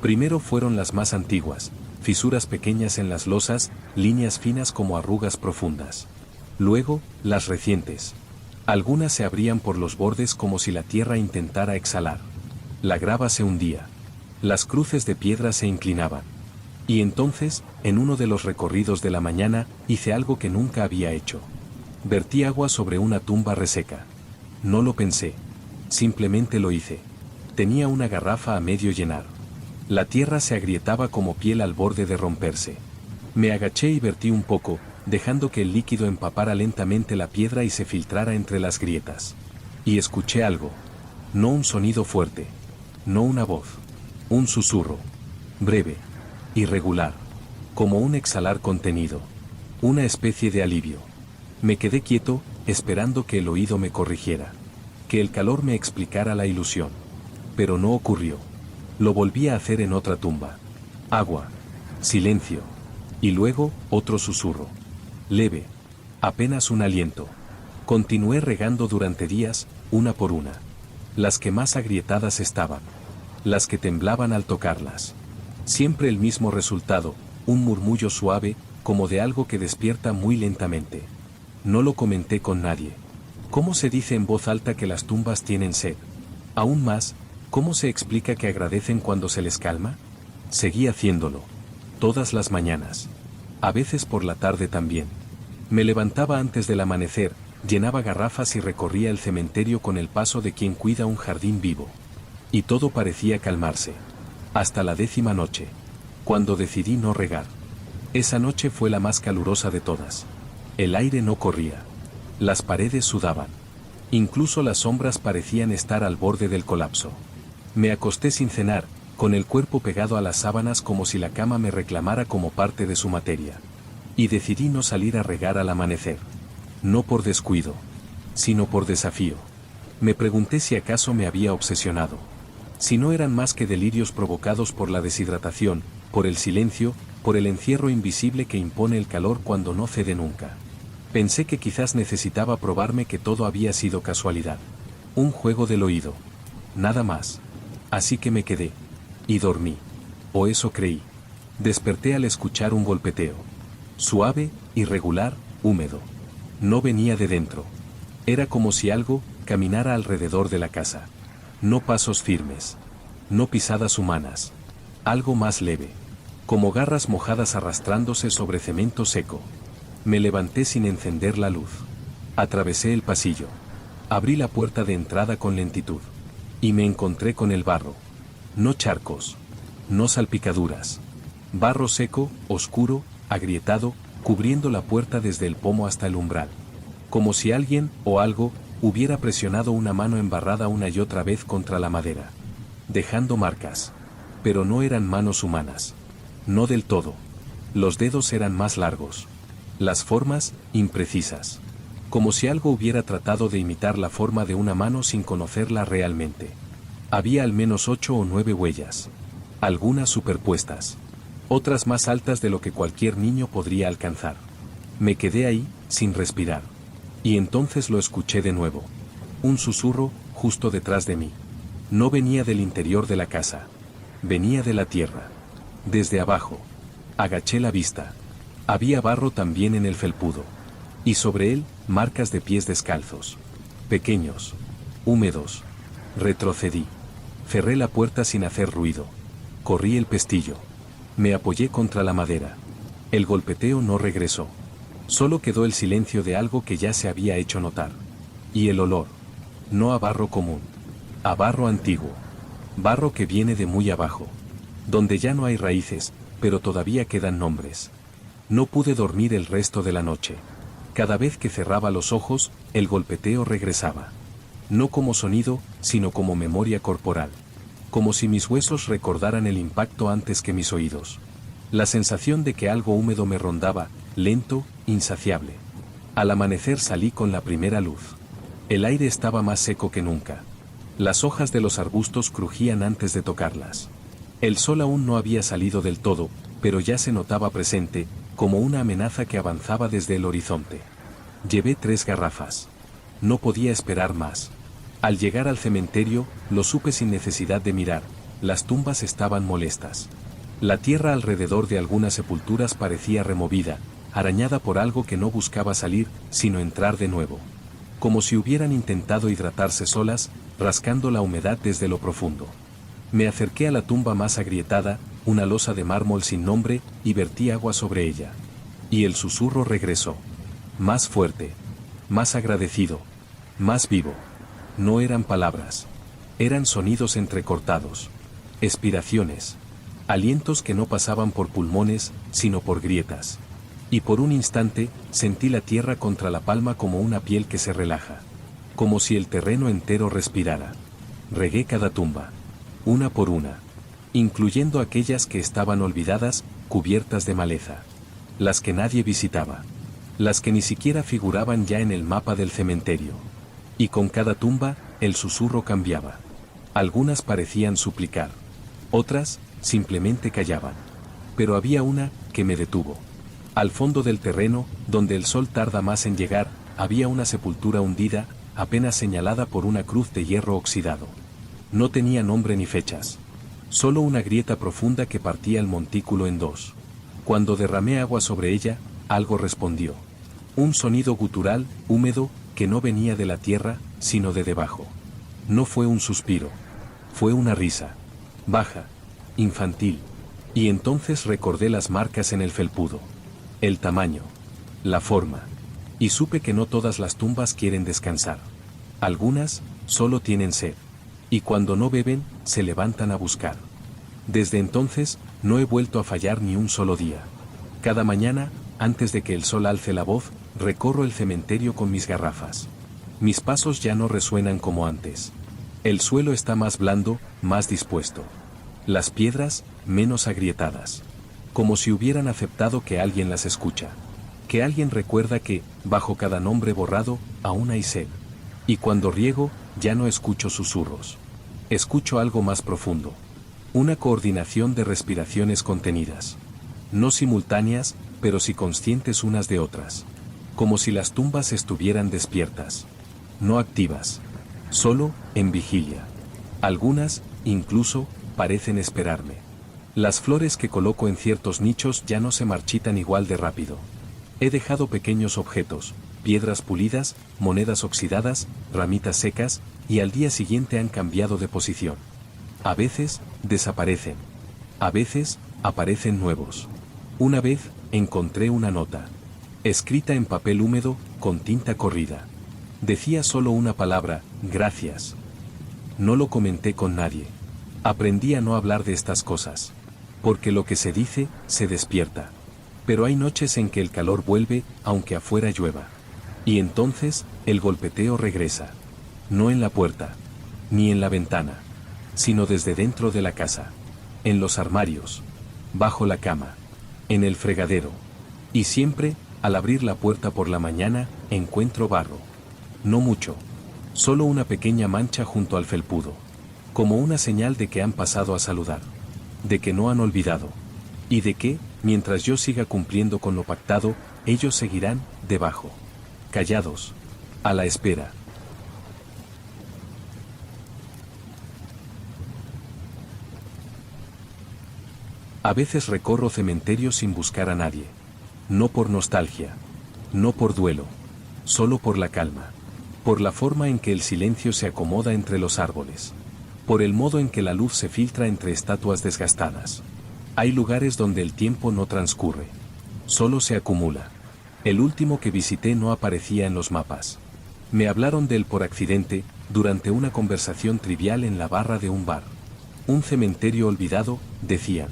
Primero fueron las más antiguas, fisuras pequeñas en las losas, líneas finas como arrugas profundas. Luego, las recientes. Algunas se abrían por los bordes como si la tierra intentara exhalar. La grava se hundía. Las cruces de piedra se inclinaban. Y entonces, en uno de los recorridos de la mañana, hice algo que nunca había hecho. Vertí agua sobre una tumba reseca. No lo pensé. Simplemente lo hice. Tenía una garrafa a medio llenar. La tierra se agrietaba como piel al borde de romperse. Me agaché y vertí un poco, dejando que el líquido empapara lentamente la piedra y se filtrara entre las grietas. Y escuché algo. No un sonido fuerte. No una voz. Un susurro. Breve. Irregular. Como un exhalar contenido. Una especie de alivio. Me quedé quieto, esperando que el oído me corrigiera. Que el calor me explicara la ilusión. Pero no ocurrió. Lo volví a hacer en otra tumba. Agua. Silencio. Y luego, otro susurro. Leve. Apenas un aliento. Continué regando durante días, una por una. Las que más agrietadas estaban. Las que temblaban al tocarlas. Siempre el mismo resultado, un murmullo suave, como de algo que despierta muy lentamente. No lo comenté con nadie. ¿Cómo se dice en voz alta que las tumbas tienen sed? Aún más, ¿cómo se explica que agradecen cuando se les calma? Seguí haciéndolo. Todas las mañanas. A veces por la tarde también. Me levantaba antes del amanecer, llenaba garrafas y recorría el cementerio con el paso de quien cuida un jardín vivo. Y todo parecía calmarse. Hasta la 10ª noche. Cuando decidí no regar. Esa noche fue la más calurosa de todas. El aire no corría. Las paredes sudaban. Incluso las sombras parecían estar al borde del colapso. Me acosté sin cenar, con el cuerpo pegado a las sábanas como si la cama me reclamara como parte de su materia. Y decidí no salir a regar al amanecer. No por descuido, sino por desafío. Me pregunté si acaso me había obsesionado. Si no eran más que delirios provocados por la deshidratación, por el silencio, por el encierro invisible que impone el calor cuando no cede nunca. Pensé que quizás necesitaba probarme que todo había sido casualidad. Un juego del oído. Nada más. Así que me quedé. Y dormí. O eso creí. Desperté al escuchar un golpeteo. Suave, irregular, húmedo. No venía de dentro. Era como si algo caminara alrededor de la casa. No pasos firmes. No pisadas humanas. Algo más leve. Como garras mojadas arrastrándose sobre cemento seco. Me levanté sin encender la luz. Atravesé el pasillo. Abrí la puerta de entrada con lentitud. Y me encontré con el barro. No charcos. No salpicaduras. Barro seco, oscuro, agrietado, cubriendo la puerta desde el pomo hasta el umbral. Como si alguien, o algo, hubiera presionado una mano embarrada una y otra vez contra la madera. Dejando marcas. Pero no eran manos humanas. No del todo. Los dedos eran más largos. Las formas, imprecisas. Como si algo hubiera tratado de imitar la forma de una mano sin conocerla realmente. Había al menos 8 o 9 huellas. Algunas superpuestas. Otras más altas de lo que cualquier niño podría alcanzar. Me quedé ahí, sin respirar. Y entonces lo escuché de nuevo. Un susurro, justo detrás de mí. No venía del interior de la casa. Venía de la tierra. Desde abajo. Agaché la vista. Había barro también en el felpudo. Y sobre él, marcas de pies descalzos. Pequeños. Húmedos. Retrocedí. Cerré la puerta sin hacer ruido. Corrí el pestillo. Me apoyé contra la madera. El golpeteo no regresó. Solo quedó el silencio de algo que ya se había hecho notar. Y el olor. No a barro común. A barro antiguo. Barro que viene de muy abajo. Donde ya no hay raíces, pero todavía quedan nombres. No pude dormir el resto de la noche. Cada vez que cerraba los ojos, el golpeteo regresaba. No como sonido, sino como memoria corporal. Como si mis huesos recordaran el impacto antes que mis oídos. La sensación de que algo húmedo me rondaba, lento, insaciable. Al amanecer salí con la primera luz. El aire estaba más seco que nunca. Las hojas de los arbustos crujían antes de tocarlas. El sol aún no había salido del todo, pero ya se notaba presente, como una amenaza que avanzaba desde el horizonte. Llevé 3 garrafas. No podía esperar más. Al llegar al cementerio, lo supe sin necesidad de mirar. Las tumbas estaban molestas. La tierra alrededor de algunas sepulturas parecía removida, arañada por algo que no buscaba salir, sino entrar de nuevo. Como si hubieran intentado hidratarse solas, rascando la humedad desde lo profundo. Me acerqué a la tumba más agrietada, una losa de mármol sin nombre, y vertí agua sobre ella. Y el susurro regresó. Más fuerte. Más agradecido. Más vivo. No eran palabras. Eran sonidos entrecortados. Expiraciones. Alientos que no pasaban por pulmones, sino por grietas. Y por un instante, sentí la tierra contra la palma como una piel que se relaja. Como si el terreno entero respirara. Regué cada tumba. Una por una. Incluyendo aquellas que estaban olvidadas, cubiertas de maleza. Las que nadie visitaba. Las que ni siquiera figuraban ya en el mapa del cementerio. Y con cada tumba, el susurro cambiaba. Algunas parecían suplicar. Otras, simplemente callaban. Pero había una, que me detuvo. Al fondo del terreno, donde el sol tarda más en llegar, había una sepultura hundida, apenas señalada por una cruz de hierro oxidado. No tenía nombre ni fechas. Solo una grieta profunda que partía el montículo en 2. Cuando derramé agua sobre ella, algo respondió. Un sonido gutural, húmedo, que no venía de la tierra, sino de debajo. No fue un suspiro. Fue una risa. Baja. Infantil. Y entonces recordé las marcas en el felpudo. El tamaño. La forma. Y supe que no todas las tumbas quieren descansar. Algunas, solo tienen sed. Y cuando no beben, se levantan a buscar. Desde entonces, no he vuelto a fallar ni un solo día. Cada mañana, antes de que el sol alce la voz, recorro el cementerio con mis garrafas. Mis pasos ya no resuenan como antes. El suelo está más blando, más dispuesto. Las piedras, menos agrietadas. Como si hubieran aceptado que alguien las escucha. Que alguien recuerda que, bajo cada nombre borrado, aún hay sed. Y cuando riego, ya no escucho susurros. Escucho algo más profundo. Una coordinación de respiraciones contenidas. No simultáneas, pero sí conscientes unas de otras. Como si las tumbas estuvieran despiertas. No activas. Solo, en vigilia. Algunas, incluso, parecen esperarme. Las flores que coloco en ciertos nichos ya no se marchitan igual de rápido. He dejado pequeños objetos, piedras pulidas, monedas oxidadas, ramitas secas, y al día siguiente han cambiado de posición. A veces, desaparecen. A veces, aparecen nuevos. Una vez, encontré una nota. Escrita en papel húmedo, con tinta corrida. Decía solo una palabra, gracias. No lo comenté con nadie. Aprendí a no hablar de estas cosas. Porque lo que se dice, se despierta. Pero hay noches en que el calor vuelve, aunque afuera llueva. Y entonces, el golpeteo regresa. No en la puerta, ni en la ventana, sino desde dentro de la casa. En los armarios, bajo la cama, en el fregadero. Y siempre, al abrir la puerta por la mañana, encuentro barro. No mucho. Solo una pequeña mancha junto al felpudo. Como una señal de que han pasado a saludar. De que no han olvidado. Y de que, mientras yo siga cumpliendo con lo pactado, ellos seguirán, debajo. Callados. A la espera. A veces recorro cementerios sin buscar a nadie. No por nostalgia. No por duelo. Solo por la calma. Por la forma en que el silencio se acomoda entre los árboles. Por el modo en que la luz se filtra entre estatuas desgastadas. Hay lugares donde el tiempo no transcurre. Solo se acumula. El último que visité no aparecía en los mapas. Me hablaron de él por accidente, durante una conversación trivial en la barra de un bar. Un cementerio olvidado, decían.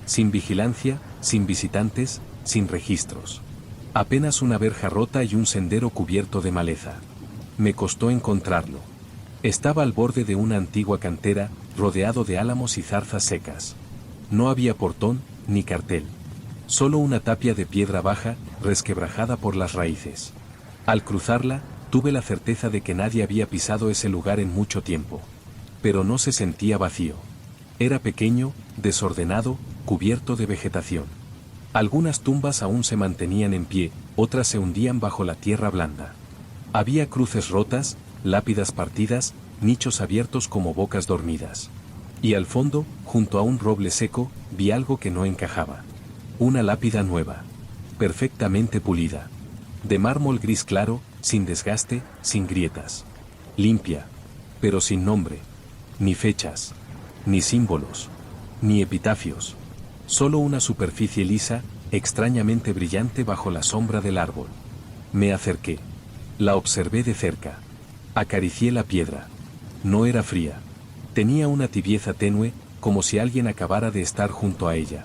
Sin vigilancia, sin visitantes, sin registros. Apenas una verja rota y un sendero cubierto de maleza. Me costó encontrarlo. Estaba al borde de una antigua cantera, rodeado de álamos y zarzas secas. No había portón, ni cartel. Solo una tapia de piedra baja, resquebrajada por las raíces. Al cruzarla, tuve la certeza de que nadie había pisado ese lugar en mucho tiempo. Pero no se sentía vacío. Era pequeño, desordenado, cubierto de vegetación. Algunas tumbas aún se mantenían en pie, otras se hundían bajo la tierra blanda. Había cruces rotas, lápidas partidas, nichos abiertos como bocas dormidas. Y al fondo, junto a un roble seco, vi algo que no encajaba. Una lápida nueva. Perfectamente pulida. De mármol gris claro, sin desgaste, sin grietas. Limpia. Pero sin nombre. Ni fechas. Ni símbolos. Ni epitafios. Solo una superficie lisa, extrañamente brillante bajo la sombra del árbol. Me acerqué. La observé de cerca. Acaricié la piedra. No era fría. Tenía una tibieza tenue, como si alguien acabara de estar junto a ella.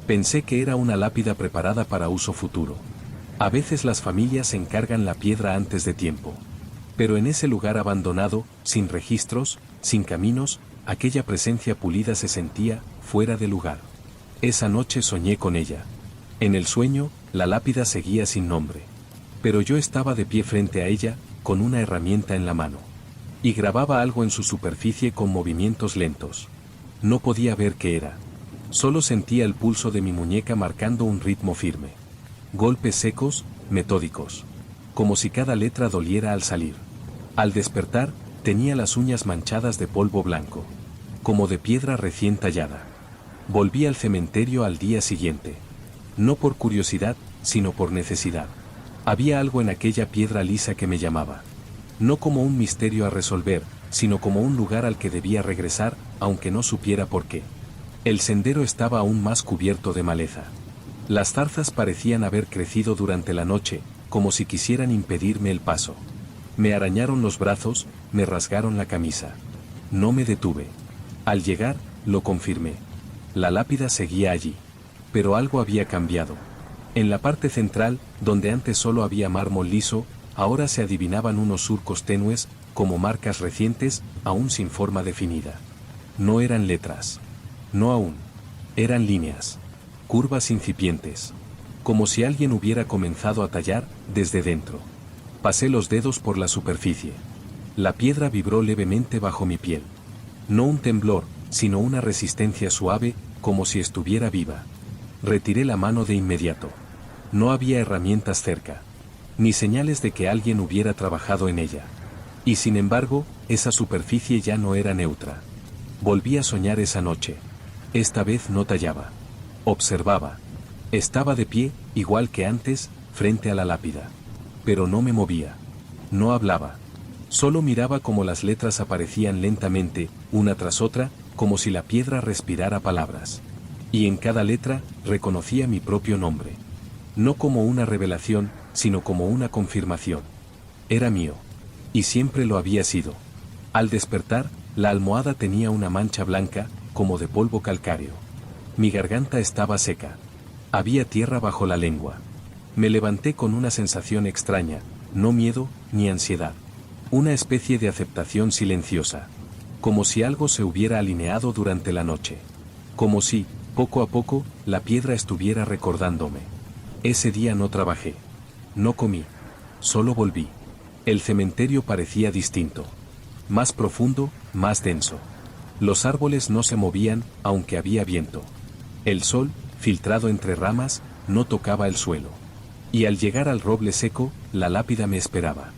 Pensé que era una lápida preparada para uso futuro. A veces las familias encargan la piedra antes de tiempo. Pero en ese lugar abandonado, sin registros, sin caminos, aquella presencia pulida se sentía, fuera de lugar. Esa noche soñé con ella. En el sueño, la lápida seguía sin nombre. Pero yo estaba de pie frente a ella, con una herramienta en la mano. Y grababa algo en su superficie con movimientos lentos. No podía ver qué era. Solo sentía el pulso de mi muñeca marcando un ritmo firme. Golpes secos, metódicos. Como si cada letra doliera al salir. Al despertar, tenía las uñas manchadas de polvo blanco. Como de piedra recién tallada. Volví al cementerio al día siguiente. No por curiosidad, sino por necesidad. Había algo en aquella piedra lisa que me llamaba. No como un misterio a resolver, sino como un lugar al que debía regresar, aunque no supiera por qué. El sendero estaba aún más cubierto de maleza. Las zarzas parecían haber crecido durante la noche, como si quisieran impedirme el paso. Me arañaron los brazos, me rasgaron la camisa. No me detuve. Al llegar, lo confirmé. La lápida seguía allí. Pero algo había cambiado. En la parte central, donde antes solo había mármol liso, Ahora se adivinaban unos surcos tenues, como marcas recientes, aún sin forma definida. No eran letras. No aún. Eran líneas. Curvas incipientes. Como si alguien hubiera comenzado a tallar, desde dentro. Pasé los dedos por la superficie. La piedra vibró levemente bajo mi piel. No un temblor, sino una resistencia suave, como si estuviera viva. Retiré la mano de inmediato. No había herramientas cerca. Ni señales de que alguien hubiera trabajado en ella. Y sin embargo, esa superficie ya no era neutra. Volví a soñar esa noche. Esta vez no tallaba. Observaba. Estaba de pie, igual que antes, frente a la lápida. Pero no me movía. No hablaba. Solo miraba cómo las letras aparecían lentamente, una tras otra, como si la piedra respirara palabras. Y en cada letra, reconocía mi propio nombre. No como una revelación, sino como una confirmación. Era mío. Y siempre lo había sido. Al despertar, la almohada tenía una mancha blanca, como de polvo calcáreo. Mi garganta estaba seca. Había tierra bajo la lengua. Me levanté con una sensación extraña, no miedo, ni ansiedad. Una especie de aceptación silenciosa. Como si algo se hubiera alineado durante la noche. Como si, poco a poco, la piedra estuviera recordándome. Ese día no trabajé. No comí. Solo volví. El cementerio parecía distinto. Más profundo, más denso. Los árboles no se movían, aunque había viento. El sol, filtrado entre ramas, no tocaba el suelo. Y al llegar al roble seco, la lápida me esperaba.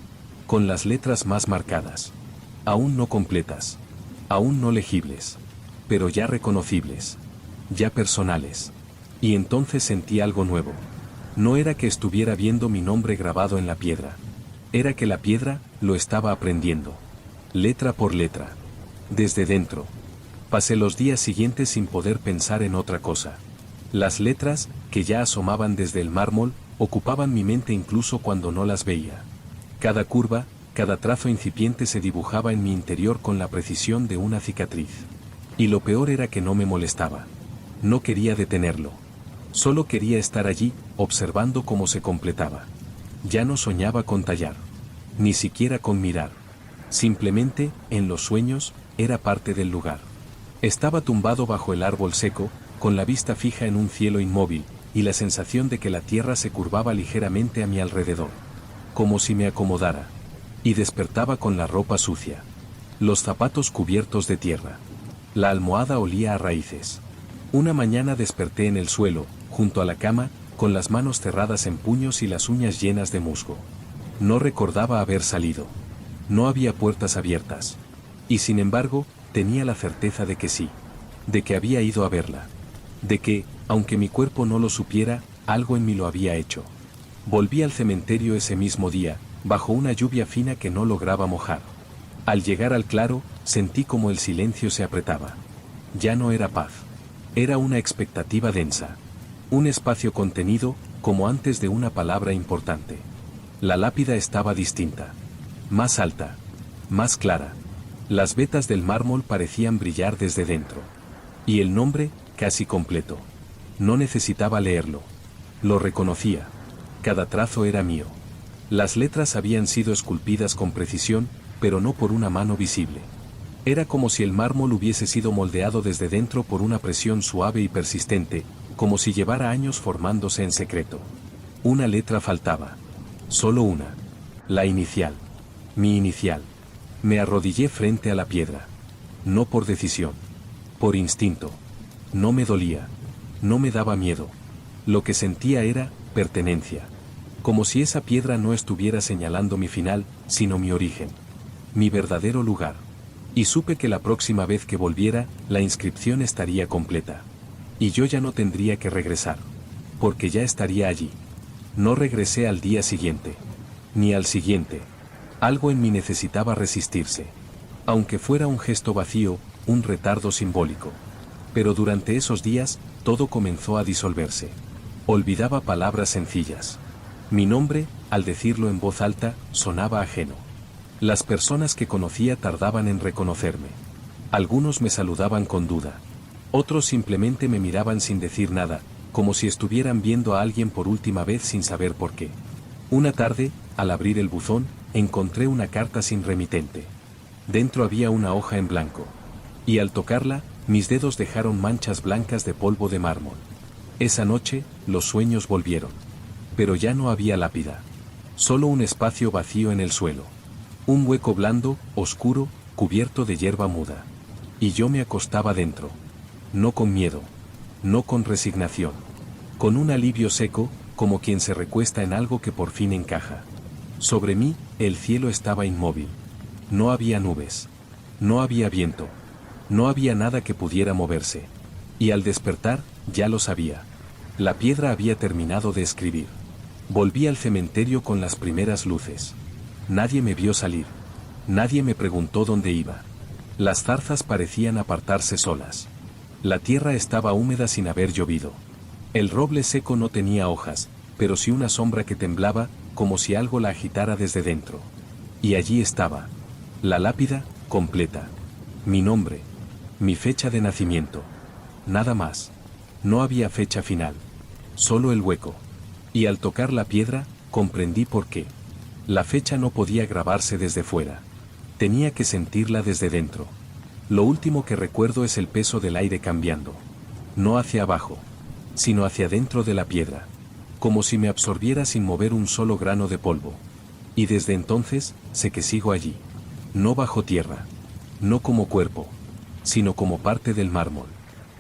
Con las letras más marcadas. Aún no completas. Aún no legibles. Pero ya reconocibles. Ya personales. Y entonces sentí algo nuevo. No era que estuviera viendo mi nombre grabado en la piedra. Era que la piedra lo estaba aprendiendo. Letra por letra. Desde dentro. Pasé los días siguientes sin poder pensar en otra cosa. Las letras, que ya asomaban desde el mármol, ocupaban mi mente incluso cuando no las veía. Cada curva, cada trazo incipiente se dibujaba en mi interior con la precisión de una cicatriz. Y lo peor era que no me molestaba. No quería detenerlo. Solo quería estar allí, observando cómo se completaba. Ya no soñaba con tallar. Ni siquiera con mirar. Simplemente, en los sueños, era parte del lugar. Estaba tumbado bajo el árbol seco, con la vista fija en un cielo inmóvil, y la sensación de que la tierra se curvaba ligeramente a mi alrededor. Como si me acomodara. Y despertaba con la ropa sucia. Los zapatos cubiertos de tierra. La almohada olía a raíces. Una mañana desperté en el suelo, junto a la cama, con las manos cerradas en puños y las uñas llenas de musgo. No recordaba haber salido. No había puertas abiertas. Y sin embargo, tenía la certeza de que sí. De que había ido a verla. De que, aunque mi cuerpo no lo supiera, algo en mí lo había hecho. Volví al cementerio ese mismo día, bajo una lluvia fina que no lograba mojar. Al llegar al claro, sentí como el silencio se apretaba. Ya no era paz. Era una expectativa densa. Un espacio contenido, como antes de una palabra importante. La lápida estaba distinta. Más alta. Más clara. Las vetas del mármol parecían brillar desde dentro. Y el nombre, casi completo. No necesitaba leerlo. Lo reconocía. Cada trazo era mío. Las letras habían sido esculpidas con precisión, pero no por una mano visible. Era como si el mármol hubiese sido moldeado desde dentro por una presión suave y persistente, como si llevara años formándose en secreto. Una letra faltaba. Solo una. La inicial. Mi inicial. Me arrodillé frente a la piedra. No por decisión. Por instinto. No me dolía. No me daba miedo. Lo que sentía era pertenencia. Como si esa piedra no estuviera señalando mi final, sino mi origen. Mi verdadero lugar. Y supe que la próxima vez que volviera, la inscripción estaría completa. Y yo ya no tendría que regresar. Porque ya estaría allí. No regresé al día siguiente. Ni al siguiente. Algo en mí necesitaba resistirse. Aunque fuera un gesto vacío, un retardo simbólico. Pero durante esos días, todo comenzó a disolverse. Olvidaba palabras sencillas. Mi nombre, al decirlo en voz alta, sonaba ajeno. Las personas que conocía tardaban en reconocerme. Algunos me saludaban con duda. Otros simplemente me miraban sin decir nada, como si estuvieran viendo a alguien por última vez sin saber por qué. Una tarde, al abrir el buzón, encontré una carta sin remitente. Dentro había una hoja en blanco. Y al tocarla, mis dedos dejaron manchas blancas de polvo de mármol. Esa noche, los sueños volvieron. Pero ya no había lápida. Solo un espacio vacío en el suelo. Un hueco blando, oscuro, cubierto de hierba muda. Y yo me acostaba dentro. No con miedo. No con resignación. Con un alivio seco, como quien se recuesta en algo que por fin encaja. Sobre mí, el cielo estaba inmóvil. No había nubes. No había viento. No había nada que pudiera moverse. Y al despertar, ya lo sabía. La piedra había terminado de escribir. Volví al cementerio con las primeras luces. Nadie me vio salir. Nadie me preguntó dónde iba. Las zarzas parecían apartarse solas. La tierra estaba húmeda sin haber llovido. El roble seco no tenía hojas, pero sí una sombra que temblaba, como si algo la agitara desde dentro. Y allí estaba. La lápida, completa. Mi nombre. Mi fecha de nacimiento. Nada más. No había fecha final. Solo el hueco. Y al tocar la piedra, comprendí por qué. La fecha no podía grabarse desde fuera. Tenía que sentirla desde dentro. Lo último que recuerdo es el peso del aire cambiando. No hacia abajo, sino hacia dentro de la piedra. Como si me absorbiera sin mover un solo grano de polvo. Y desde entonces, sé que sigo allí. No bajo tierra. No como cuerpo, sino como parte del mármol.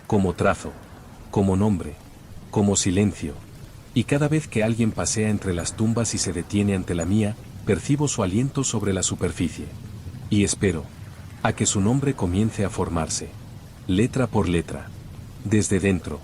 Como trazo. Como nombre. Como silencio. Y cada vez que alguien pasea entre las tumbas y se detiene ante la mía, percibo su aliento sobre la superficie. Y espero a que su nombre comience a formarse. Letra por letra. Desde dentro.